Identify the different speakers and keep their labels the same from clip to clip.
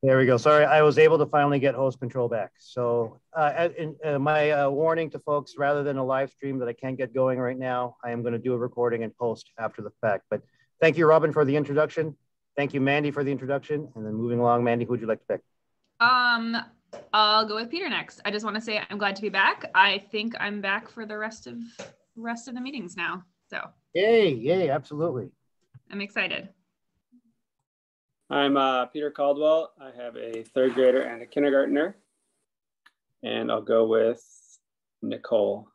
Speaker 1: There we go. Sorry, I was able to finally get host control back. So my warning to folks, rather than a live stream that I can't get going right now, I am going to do a recording and post after the fact. But thank you, Robin, for the introduction. Thank you, Mandy, for the introduction. And then moving along, Mandy, who would you like to pick?
Speaker 2: I'll go with Peter next. I just want to say I'm glad to be back. I think I'm back for the rest of the meetings now. So
Speaker 1: yay, absolutely.
Speaker 2: I'm excited.
Speaker 3: I'm Peter Caldwell. I have a third grader and a kindergartner. And I'll go with Nicole.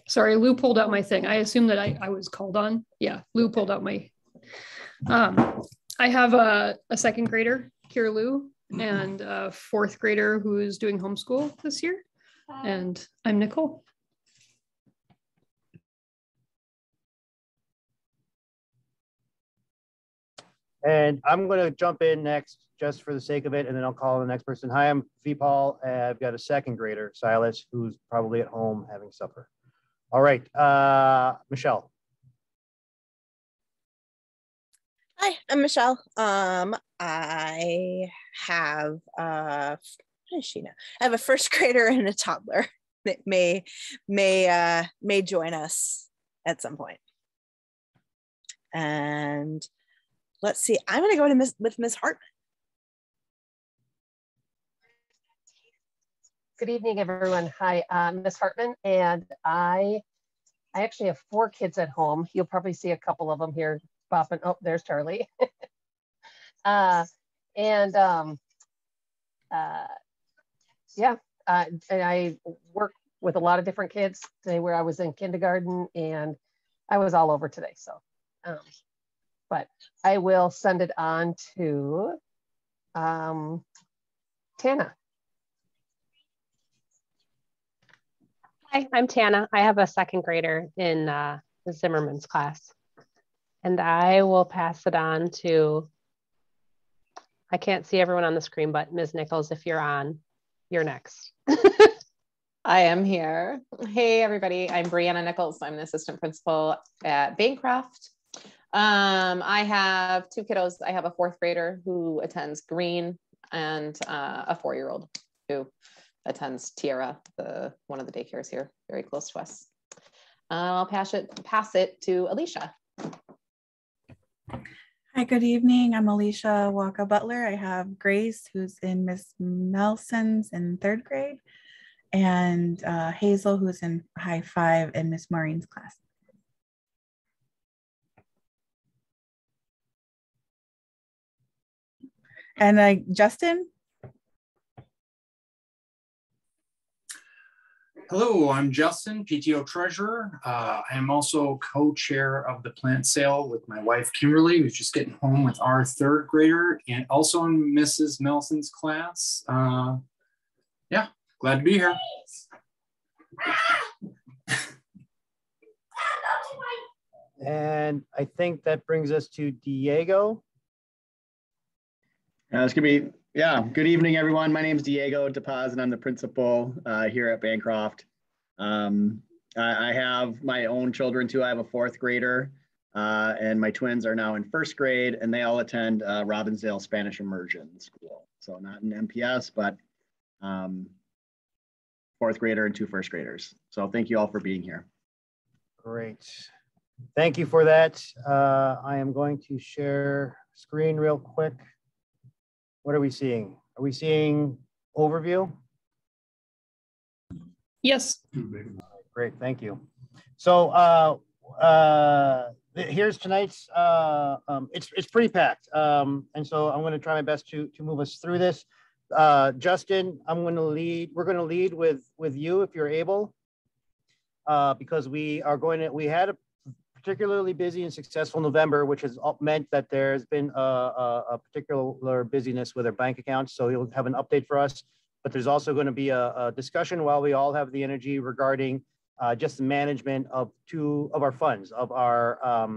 Speaker 4: Sorry, Lou pulled out my thing. I assume that I was called on. Yeah, Lou pulled out my. I have a second grader, Kira Lou, and a fourth grader who's doing homeschool this year. And I'm Nicole.
Speaker 1: And I'm going to jump in next just for the sake of it, and then I'll call the next person. Hi, I'm Vipal. I've got a second grader, Silas, who's probably at home having supper. All right, Michelle.
Speaker 5: Hi, I'm Michelle. I have what is she now? I have a first grader and a toddler that may join us at some point. And let's see, I'm going to go with Ms. Hartman.
Speaker 6: Good evening, everyone. Hi, Ms. Hartman, and I actually have 4 kids at home. You'll probably see a couple of them here popping. Oh, there's Charlie. And I work with a lot of different kids today, where I was in kindergarten and I was all over today. So, but I will send it on to Tana.
Speaker 7: Hi, I'm Tana. I have a second grader in Zimmerman's class. And I will pass it on to, I can't see everyone on the screen, but Ms. Nichols, if you're on, you're next.
Speaker 8: I am here. Hey, everybody. I'm Brianna Nichols. I'm the assistant principal at Bancroft. I have 2 kiddos. I have a 4th grader who attends Green and a 4-year-old who attends Tierra, one of the daycares here, very close to us. I'll pass it to Alicia.
Speaker 9: Hi, good evening. I'm Alicia Walker Butler. I have Grace, who's in Miss Nelson's in 3rd grade, and Hazel, who's in High 5 in Miss Maureen's class. And Justin?
Speaker 10: Hello, I'm Justin, PTO Treasurer. I am also co-chair of the plant sale with my wife, Kimberly, who's just getting home with our 3rd grader and also in Mrs. Nelson's class. Yeah, glad to be here.
Speaker 1: And I think that brings us to Diego.
Speaker 11: It's gonna be, yeah, good evening, everyone. My name is Diego DePaz, and I'm the principal here at Bancroft. I have my own children too. I have a 4th grader, and my twins are now in 1st grade, and they all attend Robbinsdale Spanish Immersion School. So not an MPS, but 4th grader and 2 1st graders. So thank you all for being here.
Speaker 1: Great. Thank you for that. I am going to share screen real quick. What are we seeing? Are we seeing overview?
Speaker 4: Yes.
Speaker 1: Great, thank you. So here's tonight's, it's pretty packed. And so I'm gonna try my best to move us through this. Justin, we're gonna lead with you if you're able, because we had a particularly busy and successful November, which has meant that there's been a particular busyness with our bank accounts. So you'll have an update for us, but there's also going to be a discussion while we all have the energy regarding just the management of 2 of our funds, of our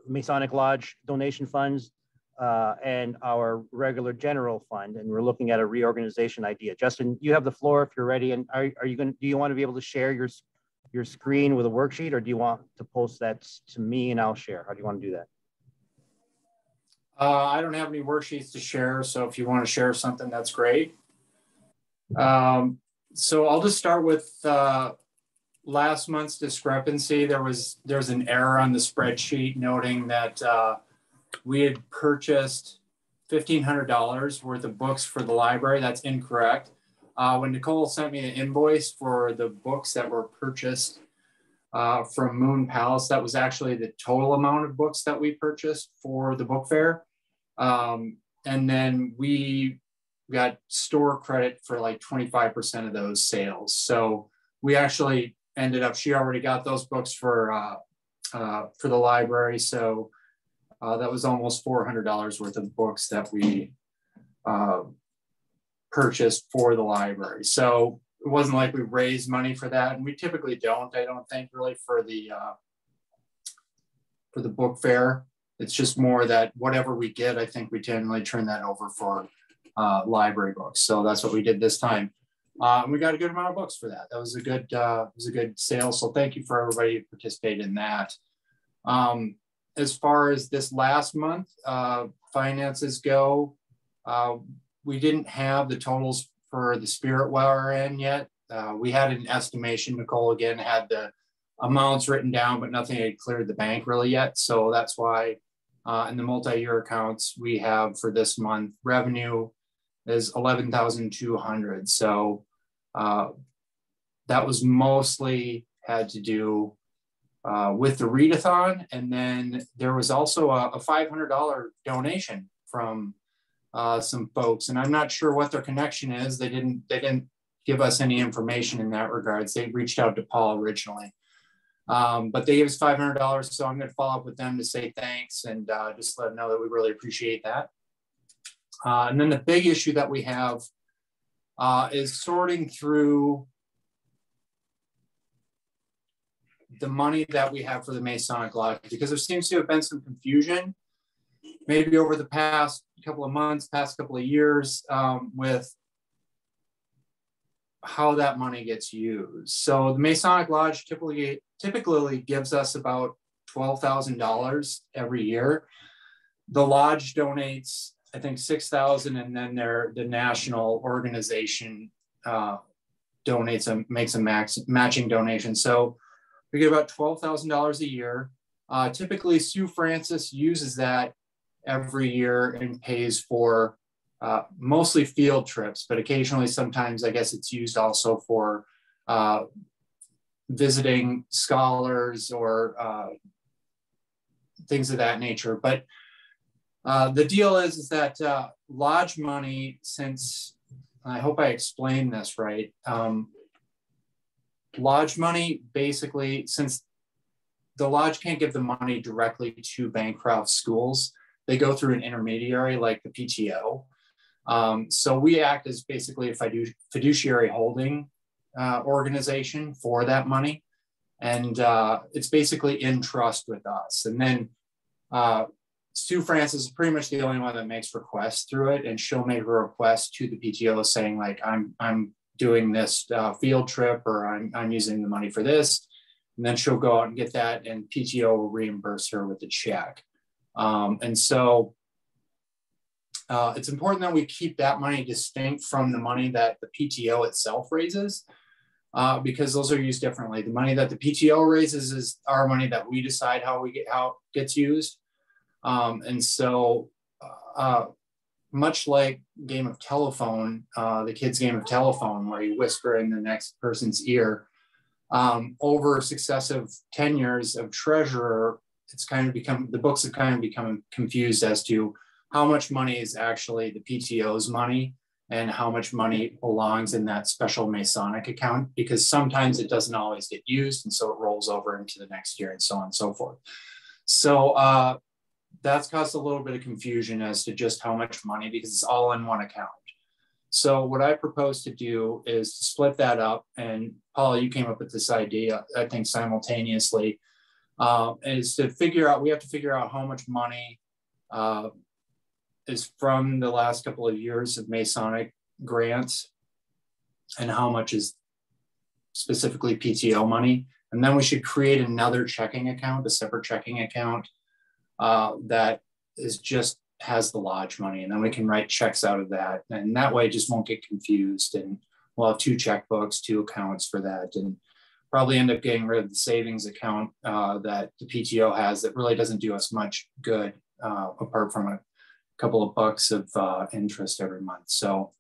Speaker 1: Masonic Lodge donation funds, and our regular general fund, and we're looking at a reorganization idea. Justin, you have the floor if you're ready. And are you going to, do you want to be able to share your screen with a worksheet, or do you want to post that to me and I'll share? How do you want to do that?
Speaker 10: I don't have any worksheets to share, so if you want to share something, that's great. So I'll just start with last month's discrepancy. There's an error on the spreadsheet noting that we had purchased $1,500 worth of books for the library. That's incorrect. When Nicole sent me an invoice for the books that were purchased from Moon Palace, that was actually the total amount of books that we purchased for the book fair. And then we got store credit for like 25% of those sales. So we actually ended up, she already got those books for the library. So that was almost $400 worth of books that we purchased for the library. So it wasn't like we raised money for that. And we typically don't, I don't think really for the book fair. It's just more that whatever we get, I think we generally turn that over for library books. So that's what we did this time. And we got a good amount of books for that. That was a good sale. So thank you for everybody who participated in that. As far as this last month, finances go, we didn't have the totals for the Spirit Wear in yet. We had an estimation. Nicole again had the amounts written down, but nothing had cleared the bank really yet. So that's why in the multi-year accounts we have for this month, revenue is 11,200. So that was mostly had to do with the readathon. And then there was also a $500 donation from some folks, and I'm not sure what their connection is. They didn't give us any information in that regards. They reached out to Paul originally, but they gave us $500. So I'm going to follow up with them to say thanks and just let them know that we really appreciate that. And then the big issue that we have is sorting through the money that we have for the Masonic Lodge, because there seems to have been some confusion maybe over the past couple of months, past couple of years with how that money gets used. So the Masonic Lodge typically gives us about $12,000 every year. The Lodge donates, I think, $6,000, and then the national organization makes a matching donation. So we get about $12,000 a year. Typically, Sue Francis uses that every year and pays for mostly field trips, but occasionally, sometimes I guess it's used also for visiting scholars or things of that nature. But the deal is that lodge money, since I hope I explained this right, lodge money basically, since the lodge can't give the money directly to Bancroft schools, they go through an intermediary like the PTO. So we act as basically a fiduciary holding organization for that money. And it's basically in trust with us. And then Sue Francis is pretty much the only one that makes requests through it. And she'll make a request to the PTO saying like, I'm doing this field trip, or I'm using the money for this. And then she'll go out and get that, and PTO will reimburse her with the check. And so it's important that we keep that money distinct from the money that the PTO itself raises, because those are used differently. The money that the PTO raises is our money that we decide how it gets used. And so much like game of telephone, the kids' game of telephone, where you whisper in the next person's ear, over successive tenures of treasurer, the books have kind of become confused as to how much money is actually the PTO's money and how much money belongs in that special Masonic account, because sometimes it doesn't always get used, and so it rolls over into the next year and so on and so forth. So that's caused a little bit of confusion as to just how much money, because it's all in one account. So what I propose to do is to split that up, and Paula, you came up with this idea, I think simultaneously, is to figure out, we have to figure out how much money is from the last couple of years of Masonic grants and how much is specifically PTO money. And then we should create another checking account, a separate checking account that is just has the lodge money. And then we can write checks out of that. And that way it just won't get confused. And we'll have 2 checkbooks, 2 accounts for that. And probably end up getting rid of the savings account that the PTO has that really doesn't do us much good apart from a couple of bucks of interest every month. So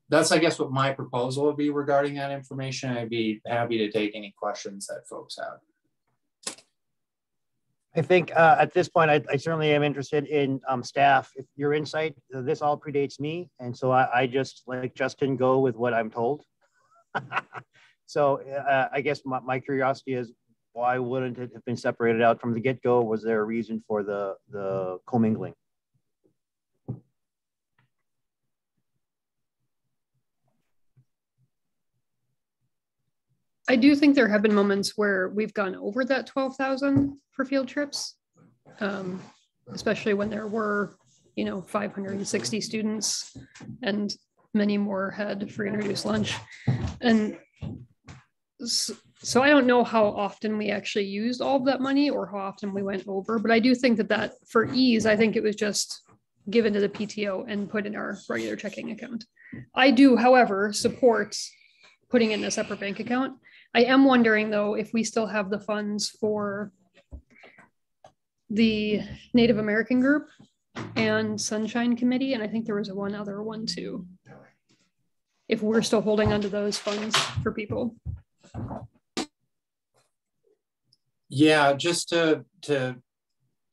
Speaker 10: that's, I guess, what my proposal would be regarding that information. I'd be happy to take any questions that folks have.
Speaker 1: I think at this point, I certainly am interested in staff. If your insight, this all predates me. And so I just, like Justin, go with what I'm told. So I guess my curiosity is, why wouldn't it have been separated out from the get-go? Was there a reason for the commingling?
Speaker 4: I do think there have been moments where we've gone over that 12,000 for field trips, especially when there were, 560 students and many more had free introduced lunch. And so I don't know how often we actually used all of that money or how often we went over, but I do think that for ease, I think it was just given to the PTO and put in our regular checking account. I do, however, support putting in a separate bank account. I am wondering, though, if we still have the funds for the Native American group and Sunshine Committee, and I think there was one other one too. If we're still holding onto those funds for people.
Speaker 10: Yeah, just to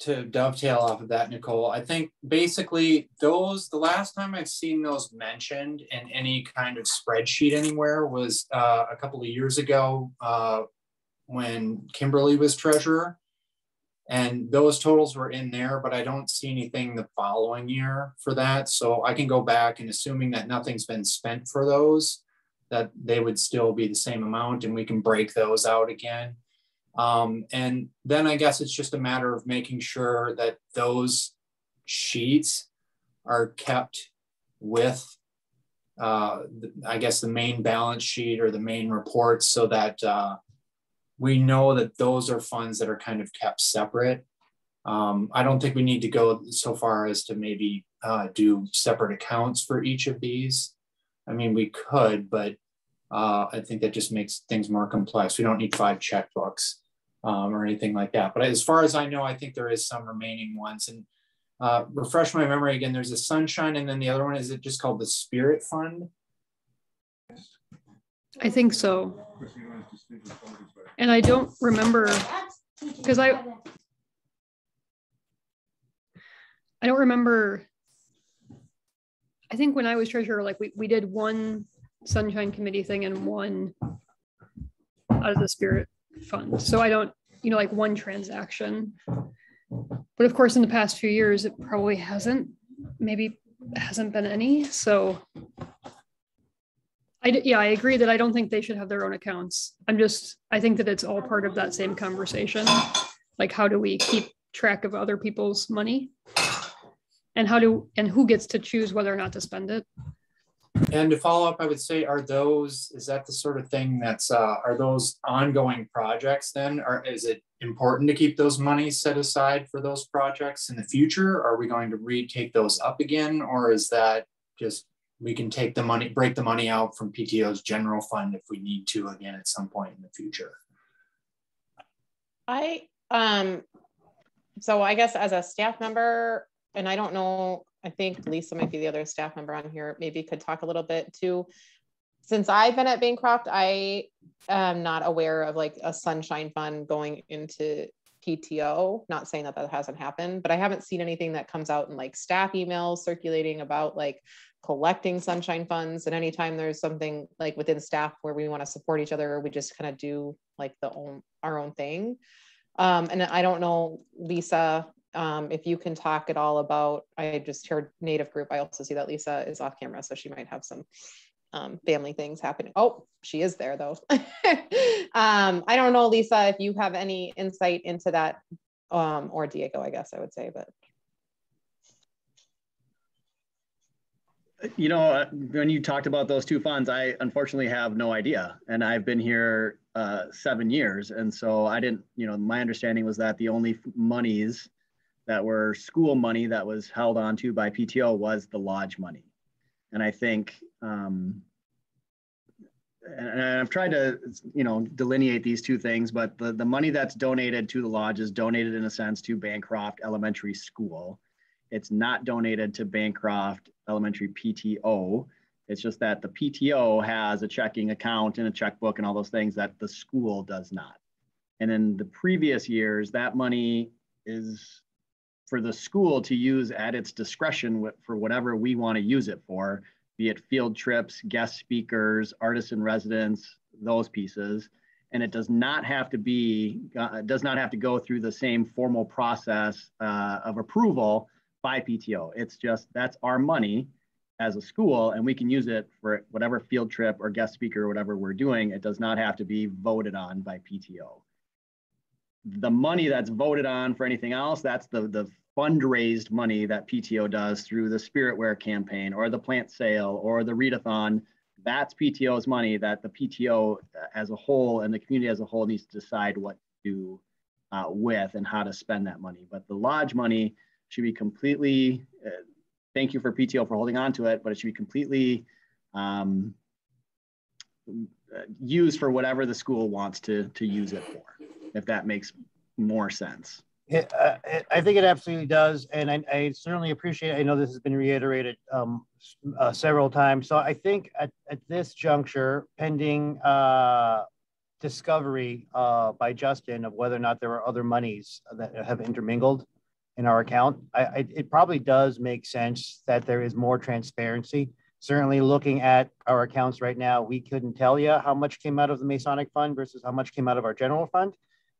Speaker 10: dovetail off of that, Nicole, I think basically the last time I've seen those mentioned in any kind of spreadsheet anywhere was a couple of years ago when Kimberly was treasurer. And those totals were in there, but I don't see anything the following year for that. So I can go back, and assuming that nothing's been spent for those, that they would still be the same amount, and we can break those out again. And then I guess it's just a matter of making sure that those sheets are kept with, I guess, the main balance sheet or the main reports, so that we know that those are funds that are kind of kept separate. I don't think we need to go so far as to maybe do separate accounts for each of these. I mean, we could, but I think that just makes things more complex. We don't need 5 checkbooks or anything like that. But as far as I know, I think there is some remaining ones. And refresh my memory again, there's a Sunshine, and then the other one, is it just called the Spirit Fund?
Speaker 4: I think so. And I don't remember, because I don't remember. I think when I was treasurer, like we did one Sunshine Committee thing and one out of the Spirit Fund. So I don't, like one transaction. But of course, in the past few years, it probably hasn't been any. So I agree that I don't think they should have their own accounts. I think that it's all part of that same conversation. Like, how do we keep track of other people's money? And who gets to choose whether or not to spend it?
Speaker 10: And to follow up, I would say, is that the sort of thing that's, are those ongoing projects then? Or is it important to keep those monies set aside for those projects in the future? Are we going to retake those up again? Or is that just, we can take the money, break the money out from PTO's general fund if we need to again at some point in the future?
Speaker 8: So I guess as a staff member, and I don't know, I think Lisa might be the other staff member on here, maybe could talk a little bit too. Since I've been at Bancroft, I am not aware of like a Sunshine Fund going into PTO. Not saying that hasn't happened, but I haven't seen anything that comes out in like staff emails circulating about like collecting Sunshine Funds. And anytime there's something like within staff where we want to support each other, we just kind of do like our own thing. And I don't know, Lisa, if you can talk at all about, I just heard Native group. I also see that Lisa is off camera, so she might have some family things happening. Oh, she is there though. I don't know, Lisa, if you have any insight into that, or Diego, I guess I would say, but.
Speaker 11: You know, when you talked about those two funds, I unfortunately have no idea. And I've been here 7 years. And so I didn't, you know, my understanding was that the only monies that were school money that was held onto by PTO was the lodge money. And I think, and I've tried to, you know, delineate these two things, but the money that's donated to the lodge is donated in a sense to Bancroft Elementary School. It's not donated to Bancroft Elementary PTO. It's just that the PTO has a checking account and a checkbook and all those things that the school does not. And in the previous years, that money is for the school to use at its discretion for whatever we want to use it for, be it field trips, guest speakers, artists in residence, those pieces. And it does not have to go through the same formal process of approval by PTO. It's just, that's our money as a school, and we can use it for whatever field trip or guest speaker or whatever we're doing. It does not have to be voted on by PTO. The money that's voted on for anything else, that's the fundraised money that PTO does through the Spirit Wear campaign or the plant sale or the readathon. That's PTO's money that the PTO as a whole and the community as a whole needs to decide what to do with and how to spend that money. But the lodge money should be completely, thank you for PTO for holding on to it, but it should be completely used for whatever the school wants to use it for, if that makes more sense.
Speaker 1: I think it absolutely does. And I certainly appreciate it. I know this has been reiterated several times. So I think at this juncture, pending discovery by Justin of whether or not there are other monies that have intermingled in our account, it probably does make sense that there is more transparency. Certainly looking at our accounts right now, we couldn't tell you how much came out of the Masonic Fund versus how much came out of our general fund.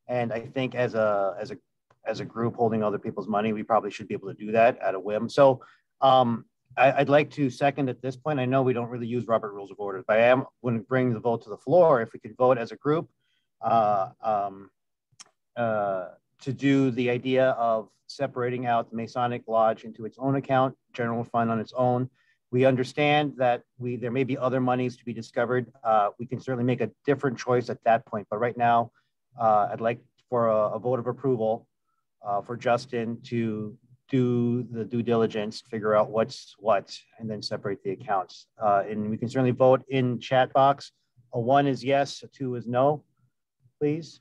Speaker 1: And I think as a group holding other people's money, we probably should be able to do that at a whim. So I'd like to second at this point. I know we don't really use Robert Rules of Order, but I am going to bring the vote to the floor. If we could vote as a group to do the idea of separating out the Masonic Lodge into its own account, general fund on its own. We understand that there may be other monies to be discovered. We can certainly make a different choice at that point. But right now, I'd like for a vote of approval for Justin to do the due diligence, figure out what's what, and then separate the accounts. And we can certainly vote in chat box. A 1 is yes, a 2 is no, please.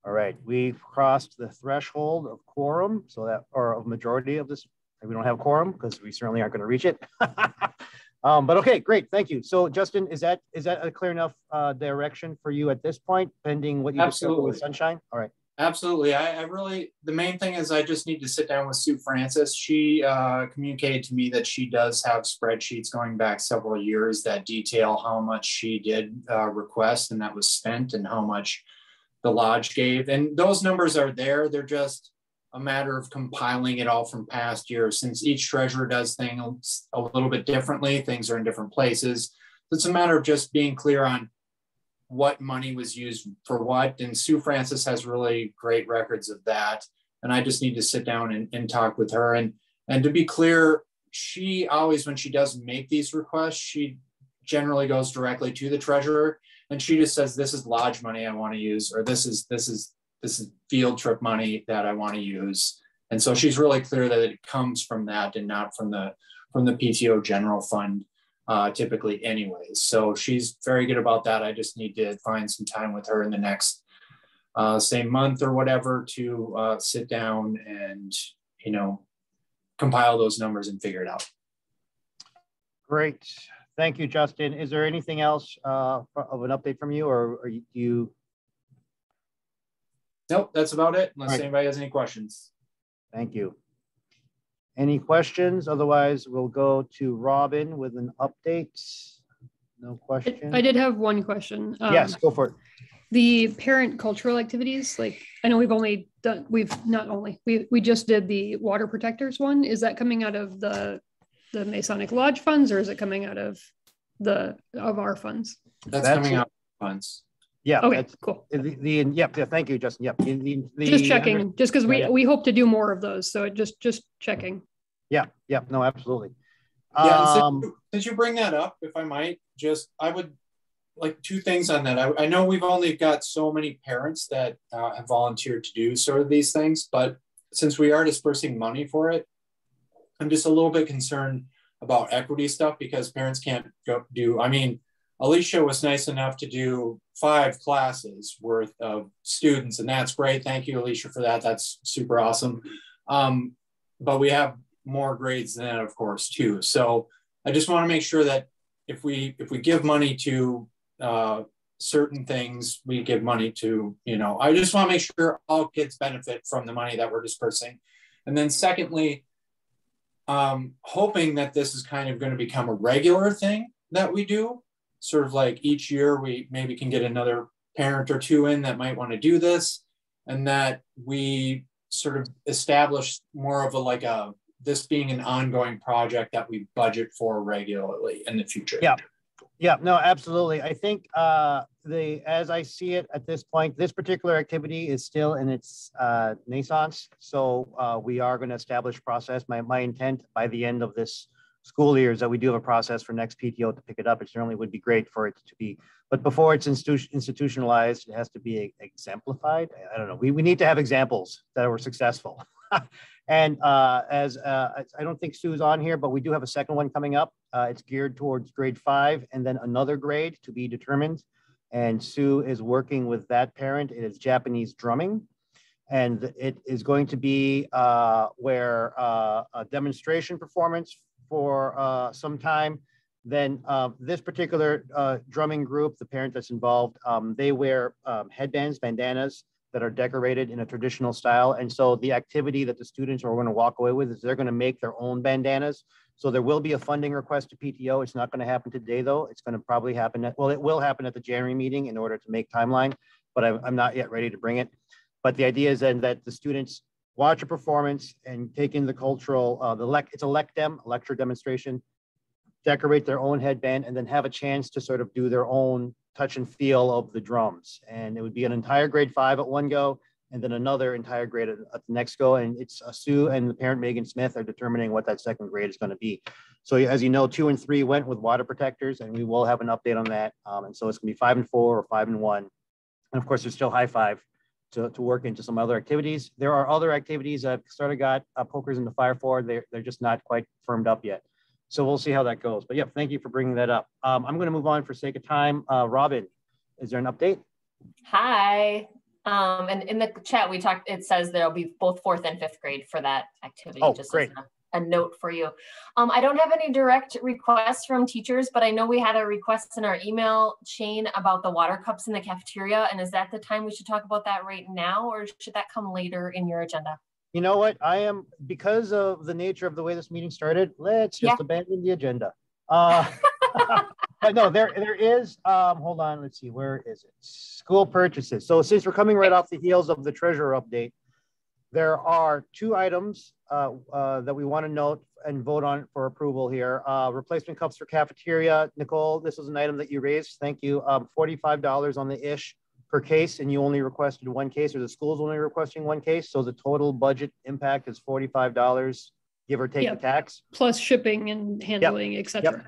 Speaker 1: All right, we've crossed the threshold of quorum, so that, or of majority of this. We don't have quorum because we certainly aren't going to reach it. But okay, great, thank you. So Justin, is that a clear enough direction for you at this point, pending what you discovered with Sunshine? All right.
Speaker 10: Absolutely. I really, the main thing is I just need to sit down with Sue Francis. She communicated to me that she does have spreadsheets going back several years that detail how much she did request and that was spent and how much the lodge gave. And those numbers are there. They're just a matter of compiling it all from past years. Since each treasurer does things a little bit differently, things are in different places. So it's a matter of just being clear on what money was used for what. And Sue Francis has really great records of that. And I just need to sit down and talk with her. And to be clear, she always, when she does make these requests, she generally goes directly to the treasurer. And she just says, this is lodge money I want to use, or this is field trip money that I want to use. And so she's really clear that it comes from that and not from the PTO general fund typically anyways. So she's very good about that. I just need to find some time with her in the next say month or whatever to sit down and, you know, compile those numbers and figure it out.
Speaker 1: Great. Thank you, Justin. Is there anything else of an update from you, or are you?
Speaker 10: Nope, that's about it, unless
Speaker 1: right.
Speaker 10: Anybody has any questions.
Speaker 1: Thank you. Any questions? Otherwise, we'll go to Robin with an update. No question.
Speaker 4: I did have one question.
Speaker 1: Yes, go for it.
Speaker 4: The parent cultural activities, like I know we just did the water protectors one. Is that coming out of the Masonic Lodge funds, or is it coming out of our funds?
Speaker 10: That's coming out of funds.
Speaker 1: Yeah.
Speaker 4: Okay, cool.
Speaker 1: Yeah, thank you, Justin. Yep.
Speaker 4: Just checking, just because we hope to do more of those. So just checking.
Speaker 1: Yeah. No, absolutely.
Speaker 10: Yeah. Since you bring that up, if I might, I would like two things on that. I know we've only got so many parents that have volunteered to do sort of these things, but since we are dispersing money for it, I'm just a little bit concerned about equity stuff because parents can't Alicia was nice enough to do 5 classes worth of students, and that's great. Thank you, Alicia, for that. That's super awesome. But we have more grades than that, of course, too. So I just want to make sure that if we give money to certain things, we give money to, I just want to make sure all kids benefit from the money that we're dispersing. And then secondly, hoping that this is kind of going to become a regular thing that we do. Sort of like each year we maybe can get another parent or 2 in that might want to do this, and that we sort of establish more of this being an ongoing project that we budget for regularly in the future.
Speaker 1: Yeah, no, absolutely. I think as I see it at this point, this particular activity is still in its naissance. So we are going to establish process. My intent by the end of this school year is that we do have a process for next PTO to pick it up. It certainly would be great for it to be, but before it's institutionalized, it has to be exemplified. I don't know. We need to have examples that were successful. And I don't think Sue's on here, but we do have a second one coming up. It's geared towards grade 5 and then another grade to be determined. And Sue is working with that parent. It is Japanese drumming. And it is going to be where a demonstration performance for some time. Then this particular drumming group, the parent that's involved, they wear headbands, bandanas that are decorated in a traditional style. And so the activity that the students are going to walk away with is they're going to make their own bandanas. So there will be a funding request to PTO. It's not going to happen today, though. It's going to probably happen it will happen at the January meeting in order to make timeline, but I'm not yet ready to bring it. But the idea is then that the students watch a performance and take in the cultural, it's a lecture demonstration, decorate their own headband, and then have a chance to sort of do their own touch and feel of the drums. And it would be an entire grade 5 at one go, and then another entire grade at the next go. And it's Sue and the parent, Megan Smith, are determining what that second grade is going to be. So as you know, 2 and 3 went with water protectors, and we will have an update on that. And so it's going to be 5 and 4 or 5 and 1. And of course, there's still high 5 to work into some other activities. There are other activities I've sort of got pokers in the fire for. They're just not quite firmed up yet. So we'll see how that goes. But yeah, thank you for bringing that up. I'm going to move on for sake of time. Robin, is there an update?
Speaker 12: Hi. And in the chat we talked, it says there'll be both 4th and 5th grade for that activity.
Speaker 1: Oh,
Speaker 12: just
Speaker 1: great.
Speaker 12: As a note for you. I don't have any direct requests from teachers, but I know we had a request in our email chain about the water cups in the cafeteria. And is that the time we should talk about that right now, or should that come later in your agenda?
Speaker 1: You know what? Because of the nature of the way this meeting started, let's just abandon the agenda. But no, there is, hold on, let's see, where is it? School purchases. So since we're coming right off the heels of the treasurer update, there are 2 items that we want to note and vote on for approval here. Replacement cups for cafeteria. Nicole, this is an item that you raised. Thank you. $45 on the ish per case, and you only requested 1 case, or the school's only requesting 1 case. So the total budget impact is $45, give or take the tax.
Speaker 4: Plus shipping and handling, etc.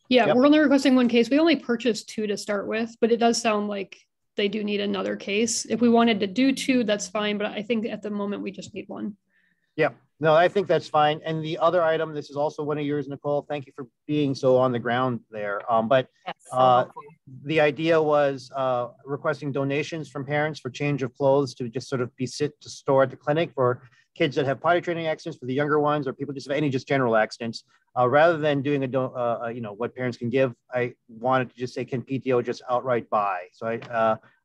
Speaker 4: Yeah, we're only requesting 1 case. We only purchased 2 to start with, but it does sound like they do need another case. If we wanted to do 2, that's fine. But I think at the moment we just need 1.
Speaker 1: Yeah, no, I think that's fine. And the other item, this is also one of yours, Nicole. Thank you for being so on the ground there. The idea was requesting donations from parents for change of clothes to just sort of be to store at the clinic for kids that have potty training accidents, for the younger ones, or people just have any general accidents. Rather than doing what parents can give, I wanted to just say, can PTO just outright buy? So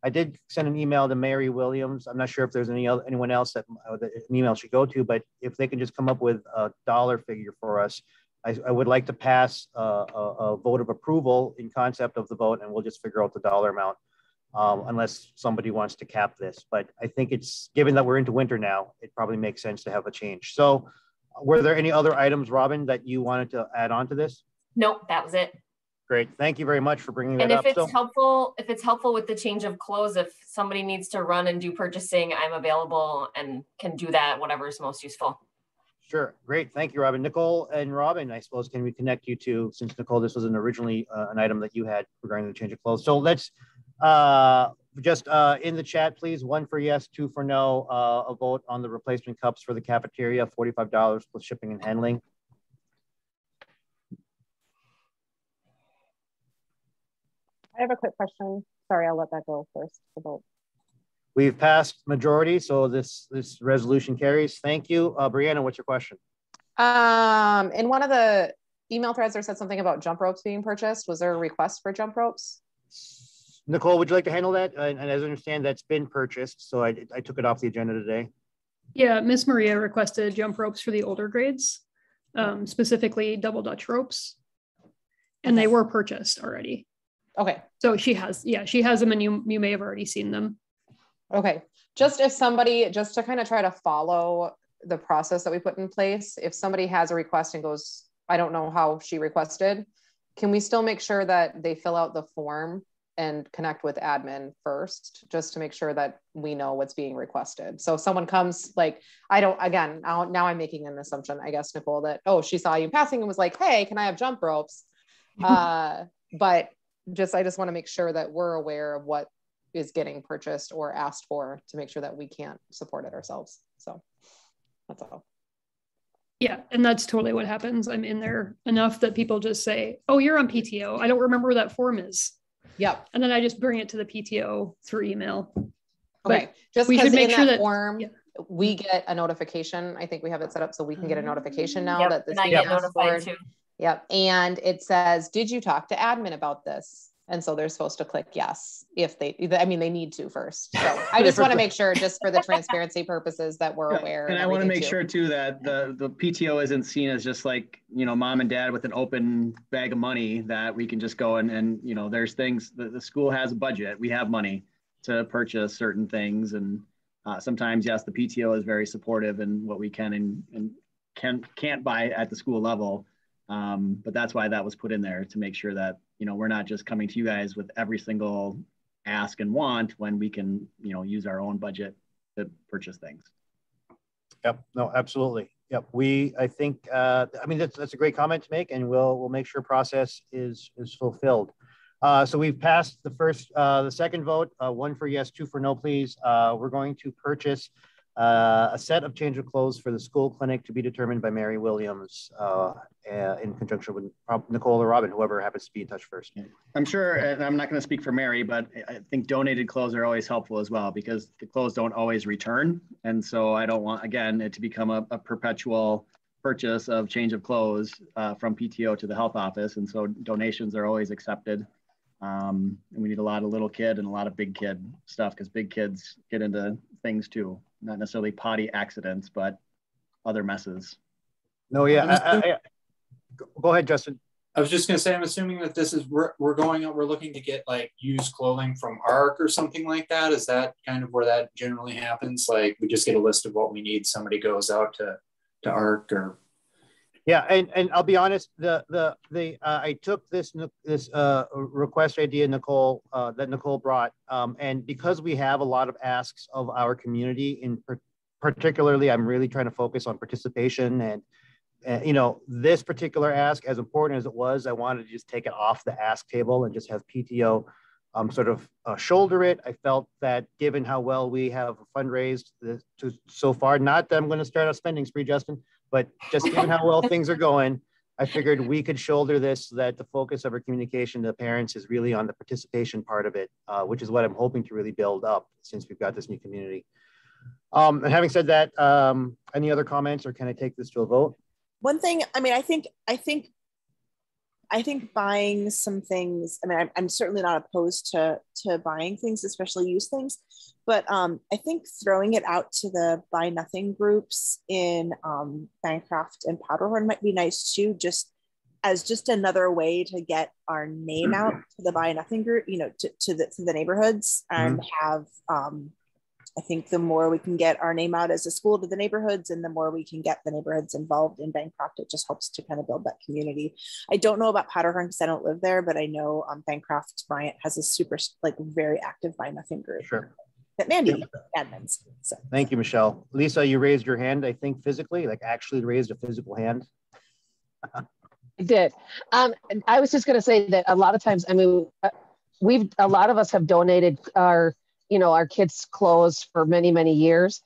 Speaker 1: I did send an email to Mary Williams. I'm not sure if there's anyone else that an email should go to, but if they can just come up with a dollar figure for us, I would like to pass a vote of approval in concept of the vote, and we'll just figure out the dollar amount, unless somebody wants to cap this. But I think it's, given that we're into winter now, it probably makes sense to have a change. So were there any other items, Robin, that you wanted to add on to this?
Speaker 12: Nope, that was it.
Speaker 1: Great. Thank you very much for bringing that
Speaker 12: And
Speaker 1: up.
Speaker 12: if it's helpful with the change of clothes, if somebody needs to run and do purchasing, I'm available and can do that, whatever is most useful.
Speaker 1: Sure. Great. Thank you, Robin. Nicole and Robin, I suppose, can we connect you to, since Nicole, this was originally an item that you had regarding the change of clothes. So let's just in the chat, please, 1 for yes, 2 for no, a vote on the replacement cups for the cafeteria, $45 plus shipping and handling.
Speaker 8: I have a quick question. Sorry, I'll let that go first. The vote.
Speaker 1: We've passed majority, so this resolution carries. Thank you. Brianna, what's your question?
Speaker 8: In one of the email threads, there said something about jump ropes being purchased. Was there a request for jump ropes?
Speaker 1: Nicole, would you like to handle that? And as I understand, that's been purchased, so I took it off the agenda today.
Speaker 4: Yeah, Miss Maria requested jump ropes for the older grades, specifically double Dutch ropes, and they were purchased already.
Speaker 8: Okay.
Speaker 4: So she has them, and you may have already seen them.
Speaker 8: Okay. Just if somebody, just to kind of try to follow the process that we put in place, if somebody has a request and goes, I don't know how she requested, can we still make sure that they fill out the form and connect with admin first, just to make sure that we know what's being requested? So if someone comes, like, now I'm making an assumption, I guess, Nicole, that, oh, she saw you passing and was like, hey, can I have jump ropes? But I just want to make sure that we're aware of what is getting purchased or asked for, to make sure that we can't support it ourselves. So that's all.
Speaker 4: Yeah, and that's totally what happens. I'm in there enough that people just say, oh, you're on PTO. I don't remember where that form is.
Speaker 8: Yep.
Speaker 4: And then I just bring it to the PTO through email.
Speaker 8: Okay.
Speaker 4: But
Speaker 8: just
Speaker 4: we should make sure that
Speaker 8: form, we get a notification. I think we have it set up so we can get a notification now
Speaker 12: Yep,
Speaker 8: that this
Speaker 12: and I get notified too.
Speaker 8: Yep. And it says, did you talk to admin about this? And so they're supposed to click yes if they need to first. So I just want to make sure, just for the transparency purposes, that we're aware.
Speaker 11: And I want to make sure too that the PTO isn't seen as just like, mom and dad with an open bag of money that we can just go and there's things that the school has a budget. We have money to purchase certain things. And sometimes, yes, the PTO is very supportive in what we can and can't buy at the school level. But that's why that was put in there, to make sure that, we're not just coming to you guys with every single ask and want, when we can, use our own budget to purchase things.
Speaker 1: Yep. No, absolutely. Yep. I think, that's a great comment to make, and we'll make sure process is fulfilled. So we've passed the second vote, 1 for yes, 2 for no, please. We're going to purchase a set of change of clothes for the school clinic, to be determined by Mary Williams, in conjunction with Nicole or Robin, whoever happens to be in touch first.
Speaker 11: I'm sure, and I'm not going to speak for Mary, but I think donated clothes are always helpful as well, because the clothes don't always return. And so I don't want, again, it to become a perpetual purchase of change of clothes from PTO to the health office. And so donations are always accepted. And we need a lot of little kid and a lot of big kid stuff, because big kids get into things too. Not necessarily potty accidents, but other messes.
Speaker 1: No, yeah. Go ahead, Justin.
Speaker 10: I was just going to say, I'm assuming that this is, we're looking to get like used clothing from ARC or something like that. Is that kind of where that generally happens? Like, we just get a list of what we need. Somebody goes out to ARC or.
Speaker 1: Yeah, and I'll be honest, I took this request idea, Nicole, that Nicole brought, and because we have a lot of asks of our community, particularly, I'm really trying to focus on participation, and this particular ask, as important as it was, I wanted to just take it off the ask table and just have PTO sort of shoulder it. I felt that given how well we have fundraised so far, not that I'm going to start a spending spree, Justin, but just given how well things are going, I figured we could shoulder this, so that the focus of our communication to parents is really on the participation part of it, which is what I'm hoping to really build up since we've got this new community. And having said that, any other comments, or can I take this to a vote?
Speaker 5: One thing, I think buying some things, I'm certainly not opposed to buying things, especially used things, but I think throwing it out to the buy nothing groups in Bancroft and Powderhorn might be nice too, just as another way to get our name out to the buy nothing group, to the neighborhoods, and have I think the more we can get our name out as a school to the neighborhoods and the more we can get the neighborhoods involved in Bancroft, it just helps to kind of build that community. I don't know about Powderhorn because I don't live there, but I know Bancroft Bryant has a super, like, very active Buy Nothing group.
Speaker 1: Sure.
Speaker 5: That Mandy admins. So.
Speaker 1: Thank you, Michelle. Lisa, you raised your hand, I think physically, like actually raised a physical hand.
Speaker 6: I did. I was just going to say that a lot of times, I mean, a lot of us have donated our kids' clothes for many, many years,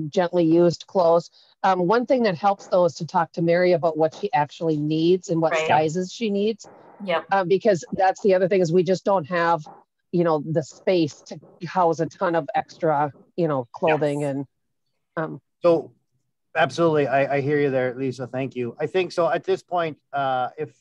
Speaker 6: gently used clothes. One thing that helps though is to talk to Mary about what she actually needs and what sizes she needs.
Speaker 12: Yep.
Speaker 6: Because that's the other thing is we just don't have, the space to house a ton of extra, clothing.
Speaker 1: Yes.
Speaker 6: And
Speaker 1: so absolutely, I hear you there, Lisa. Thank you. I think so. At this point, if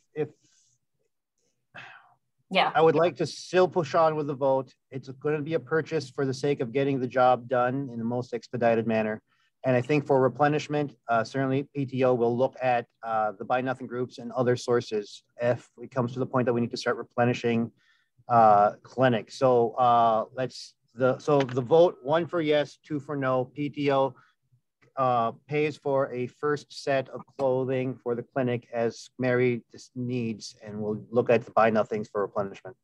Speaker 1: I would like to still push on with the vote. It's going to be a purchase for the sake of getting the job done in the most expedited manner. And I think for replenishment, certainly PTO will look at the Buy Nothing groups and other sources if it comes to the point that we need to start replenishing clinics. So the vote, 1 for yes, 2 for no. PTO pays for a first set of clothing for the clinic as Mary needs, and we'll look at the Buy Nothings for replenishment.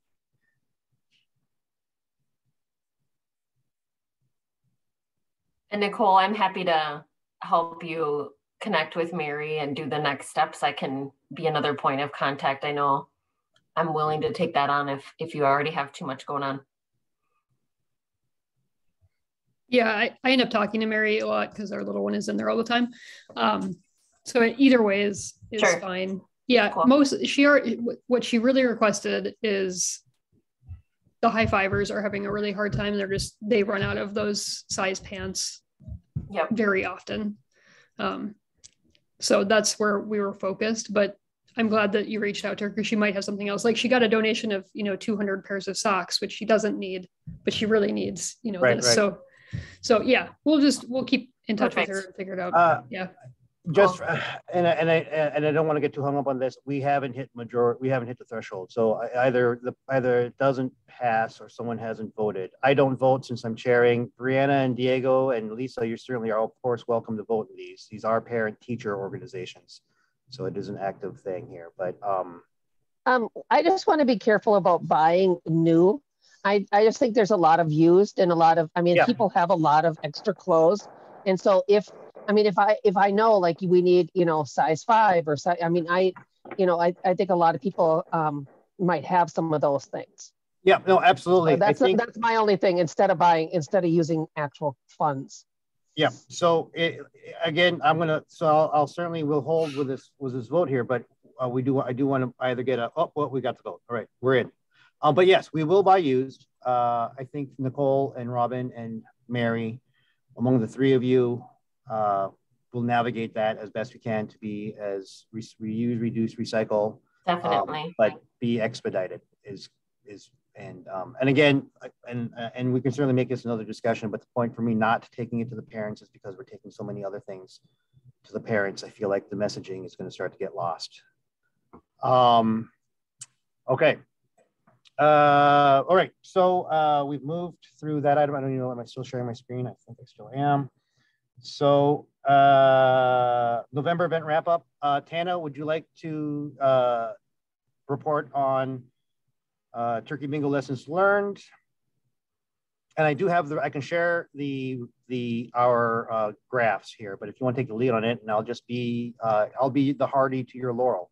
Speaker 12: And Nicole, I'm happy to help you connect with Mary and do the next steps. I can be another point of contact. I know I'm willing to take that on if you already have too much going on.
Speaker 4: Yeah, I end up talking to Mary a lot because our little one is in there all the time. So either way is sure. Fine. Yeah, cool. What she really requested is the high fivers are having a really hard time. They run out of those size pants very often. So that's where we were focused, but I'm glad that you reached out to her because she might have something else. Like she got a donation of, 200 pairs of socks, which she doesn't need, but she really needs, this. Right. So yeah, we'll keep in touch with her and figure it out.
Speaker 1: Just and I don't want to get too hung up on this. We haven't hit the threshold. So either it doesn't pass or someone hasn't voted. I don't vote since I'm chairing. Brianna and Diego and Lisa, you certainly are of course welcome to vote in these. These are parent teacher organizations, so it is an active thing here. But
Speaker 6: I just want to be careful about buying new. I just think there's a lot of used and a lot of, people have a lot of extra clothes. And so if I know like we need, size 5 or size, I think a lot of people might have some of those things.
Speaker 1: Yeah, no, absolutely.
Speaker 6: So that's my only thing instead of using actual funds.
Speaker 1: Yeah. So I'll certainly will hold with this vote here, but I do want to either get we got the vote. All right, we're in. But yes, we will buy used. I think Nicole and Robin and Mary, among the three of you, will navigate that as best we can to be as reuse, reduce, recycle.
Speaker 12: Definitely.
Speaker 1: But be expedited and again, and we can certainly make this another discussion, but the point for me not taking it to the parents is because we're taking so many other things to the parents. I feel like the messaging is going to start to get lost. Okay. All right, so we've moved through that item. I don't even know, am I still sharing my screen? I think I still am. So November event wrap up. Tana, would you like to report on turkey bingo lessons learned? And I do have I can share our graphs here, but if you want to take the lead on it, and I'll be the hardy to your laurel.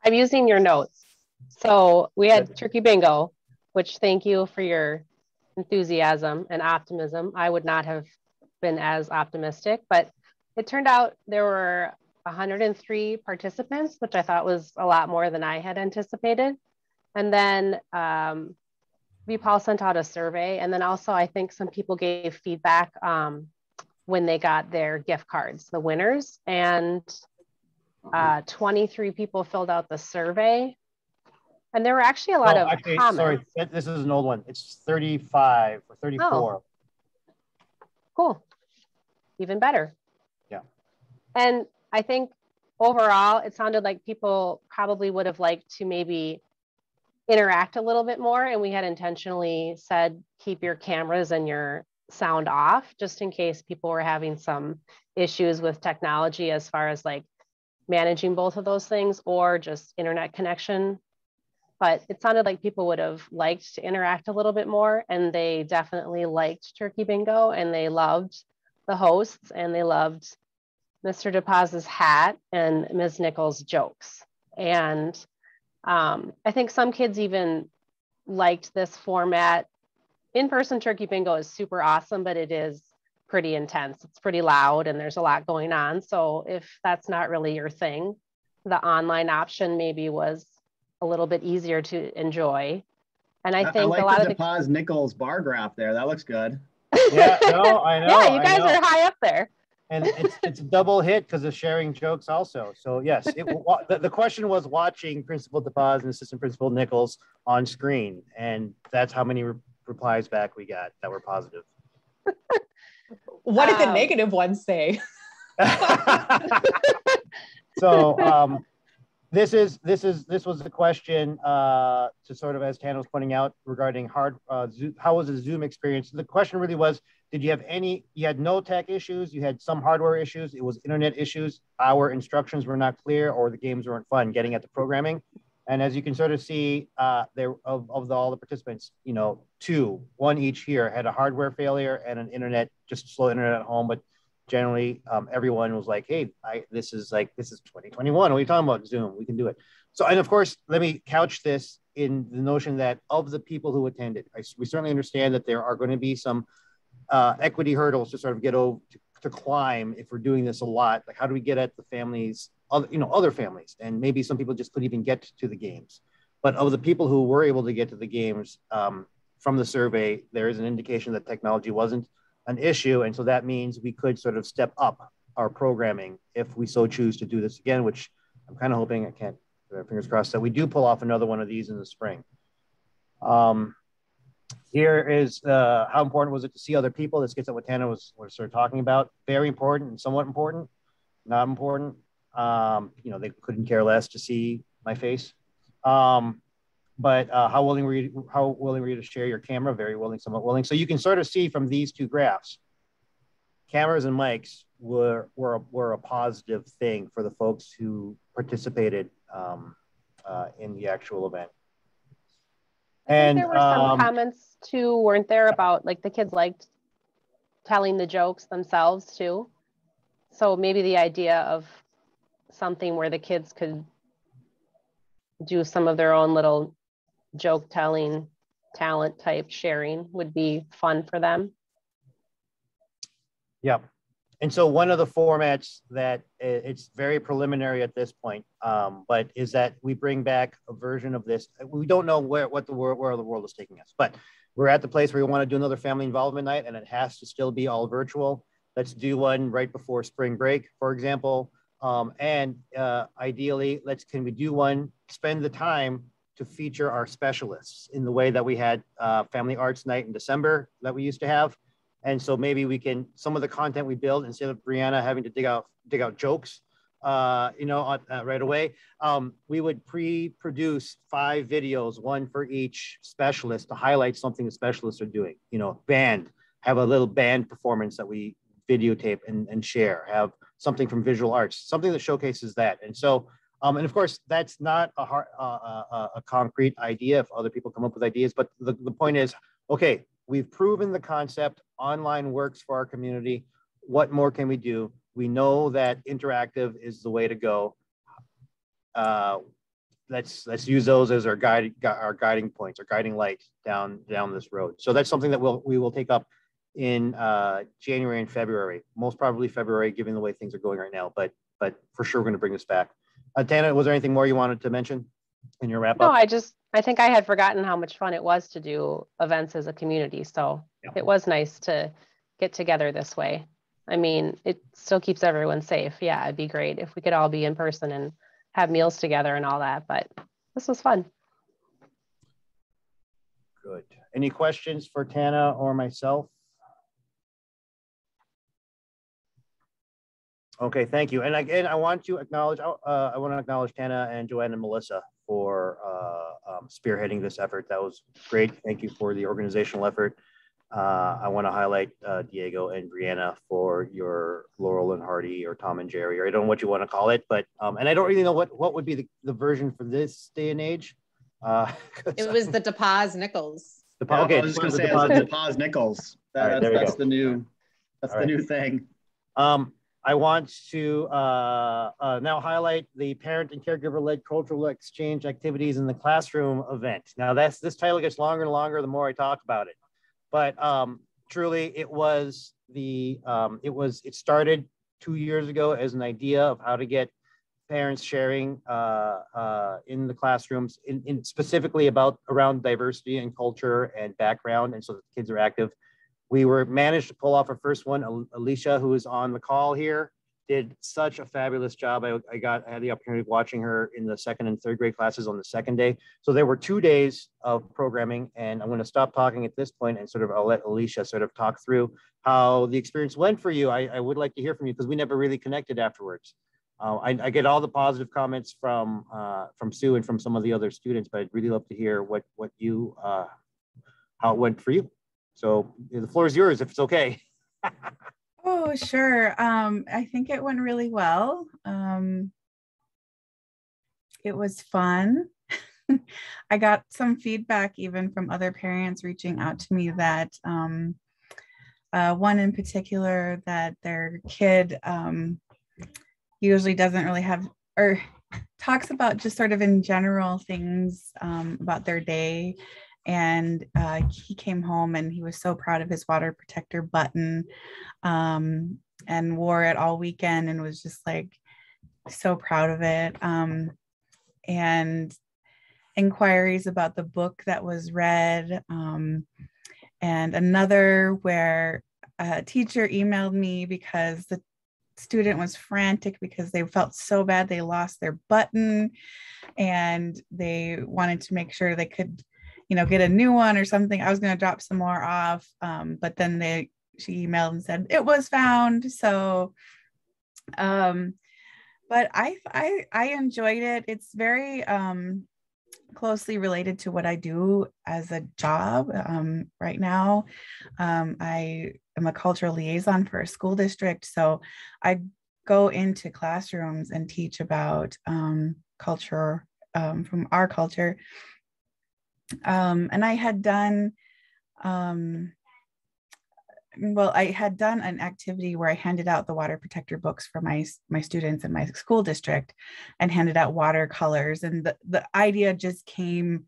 Speaker 7: I'm using your notes. So we had turkey bingo, which thank you for your enthusiasm and optimism. I would not have been as optimistic, but it turned out there were 103 participants, which I thought was a lot more than I had anticipated. And then VPAL sent out a survey. And then also I think some people gave feedback when they got their gift cards, the winners, and 23 people filled out the survey. And there were actually a lot of comments.
Speaker 1: Sorry, this is an old one. It's 35 or 34. Oh.
Speaker 7: Cool. Even better.
Speaker 1: Yeah.
Speaker 7: And I think overall, it sounded like people probably would have liked to maybe interact a little bit more. And we had intentionally said, keep your cameras and your sound off, just in case people were having some issues with technology as far as like managing both of those things or just internet connection. But it sounded like people would have liked to interact a little bit more, and they definitely liked Turkey Bingo, and they loved the hosts, and they loved Mr. DePaz's hat and Ms. Nichols' jokes. And I think some kids even liked this format. In-person Turkey Bingo is super awesome, but it is pretty intense. It's pretty loud and there's a lot going on. So if that's not really your thing, the online option maybe was a little bit easier to enjoy. And I think
Speaker 11: like
Speaker 7: a lot of the
Speaker 11: DePaz Nichols bar graph there. That looks good.
Speaker 1: Yeah, no, I know.
Speaker 7: Yeah, you guys are high up there.
Speaker 1: And it's a double hit because of sharing jokes also. So yes, the question was watching Principal DePaz and Assistant Principal Nichols on screen, and that's how many replies back we got that were positive.
Speaker 8: What did the negative ones say?
Speaker 1: So this was the question to sort of, as Tana was pointing out, regarding how was the Zoom experience. The question really was, did you have you had no tech issues, you had some hardware issues, it was internet issues, our instructions were not clear, or the games weren't fun getting at the programming. And as you can sort of see, all the participants, one each here had a hardware failure and an just slow internet at home. But generally, everyone was like, "Hey, this is 2021. What are you talking about? Zoom? We can do it." So, and of course, let me couch this in the notion that of the people who attended, we certainly understand that there are going to be some equity hurdles to sort of get over to climb if we're doing this a lot. Like, how do we get at the families, other families, and maybe some people just couldn't even get to the games. But of the people who were able to get to the games, from the survey, there is an indication that technology wasn't an issue, and so that means we could sort of step up our programming if we so choose to do this again, which I'm kind of hoping, fingers crossed, that we do pull off another one of these in the spring. Here is how important was it to see other people. This gets at what Tana was sort of talking about. Very important and somewhat important, not important. They couldn't care less to see my face. But how willing were you to share your camera? Very willing, somewhat willing. So you can sort of see from these two graphs, cameras and mics were a positive thing for the folks who participated in the actual event. And
Speaker 7: there were some comments too, weren't there, about like the kids liked telling the jokes themselves too. So maybe the idea of something where the kids could do some of their own little joke telling talent type sharing would be fun for them.
Speaker 1: Yeah. And so one of the formats that it's very preliminary at this point, but is that we bring back a version of this. We don't know where the world is taking us, but we're at the place where we want to do another family involvement night, and it has to still be all virtual. Let's do one right before spring break, for example. Ideally, can we do one, spend the time to feature our specialists in the way that we had Family Arts Night in December that we used to have. And so maybe we can, some of the content we build, instead of Brianna having to dig out jokes, right away, we would pre-produce 5 videos, one for each specialist, to highlight something the specialists are doing. Have a little band performance that we videotape and share, have something from visual arts, something that showcases that. And so, and of course, that's not a concrete idea if other people come up with ideas, but the point is, okay, we've proven the concept, online works for our community. What more can we do? We know that interactive is the way to go. Let's use those as our guiding points, our guiding lights down this road. So that's something that we will take up in January and February, most probably February, given the way things are going right now. But for sure, we're going to bring this back. Tana, was there anything more you wanted to mention in your wrap up?
Speaker 7: No, I think I had forgotten how much fun it was to do events as a community. So yeah, it was nice to get together this way. I mean, it still keeps everyone safe. Yeah, it'd be great if we could all be in person and have meals together and all that, but this was fun.
Speaker 1: Good. Any questions for Tana or myself? Okay, thank you. And again, I want to acknowledge Tana and Joanne and Melissa for spearheading this effort. That was great. Thank you for the organizational effort. I want to highlight Diego and Brianna for your Laurel and Hardy or Tom and Jerry, or I don't know what you want to call it, but and I don't really know what would be the version for this day and age.
Speaker 8: It was the DePaz Nichols.
Speaker 11: Okay, I was just going to say DePaz Nichols. That's the new thing.
Speaker 1: I want to now highlight the parent and caregiver-led cultural exchange activities in the classroom event. Now this title gets longer and longer the more I talk about it, but truly it started 2 years ago as an idea of how to get parents sharing in the classrooms, in specifically around diversity and culture and background, and so that the kids are active. We managed to pull off our first one. Alicia, who is on the call here, did such a fabulous job. I had the opportunity of watching her in the second and third grade classes on the second day. So there were 2 days of programming, and I'm going to stop talking at this point and I'll let Alicia sort of talk through how the experience went for you. I would like to hear from you because we never really connected afterwards. I get all the positive comments from Sue and from some of the other students, but I'd really love to hear how it went for you. So the floor is yours if it's okay.
Speaker 9: Oh, sure. I think it went really well. It was fun. I got some feedback even from other parents reaching out to me that one in particular, that their kid usually doesn't really have, or talks about just sort of in general things about their day. And he came home and he was so proud of his water protector button and wore it all weekend and was just like so proud of it. And inquiries about the book that was read. And another where a teacher emailed me because the student was frantic because they felt so bad they lost their button and they wanted to make sure they could get a new one or something. I was going to drop some more off, but then she emailed and said it was found. So, but I enjoyed it. It's very closely related to what I do as a job right now. I am a cultural liaison for a school district, so I go into classrooms and teach about culture from our culture. And I had done, I had done an activity where I handed out the water protector books for my students in my school district and handed out watercolors. And the idea just came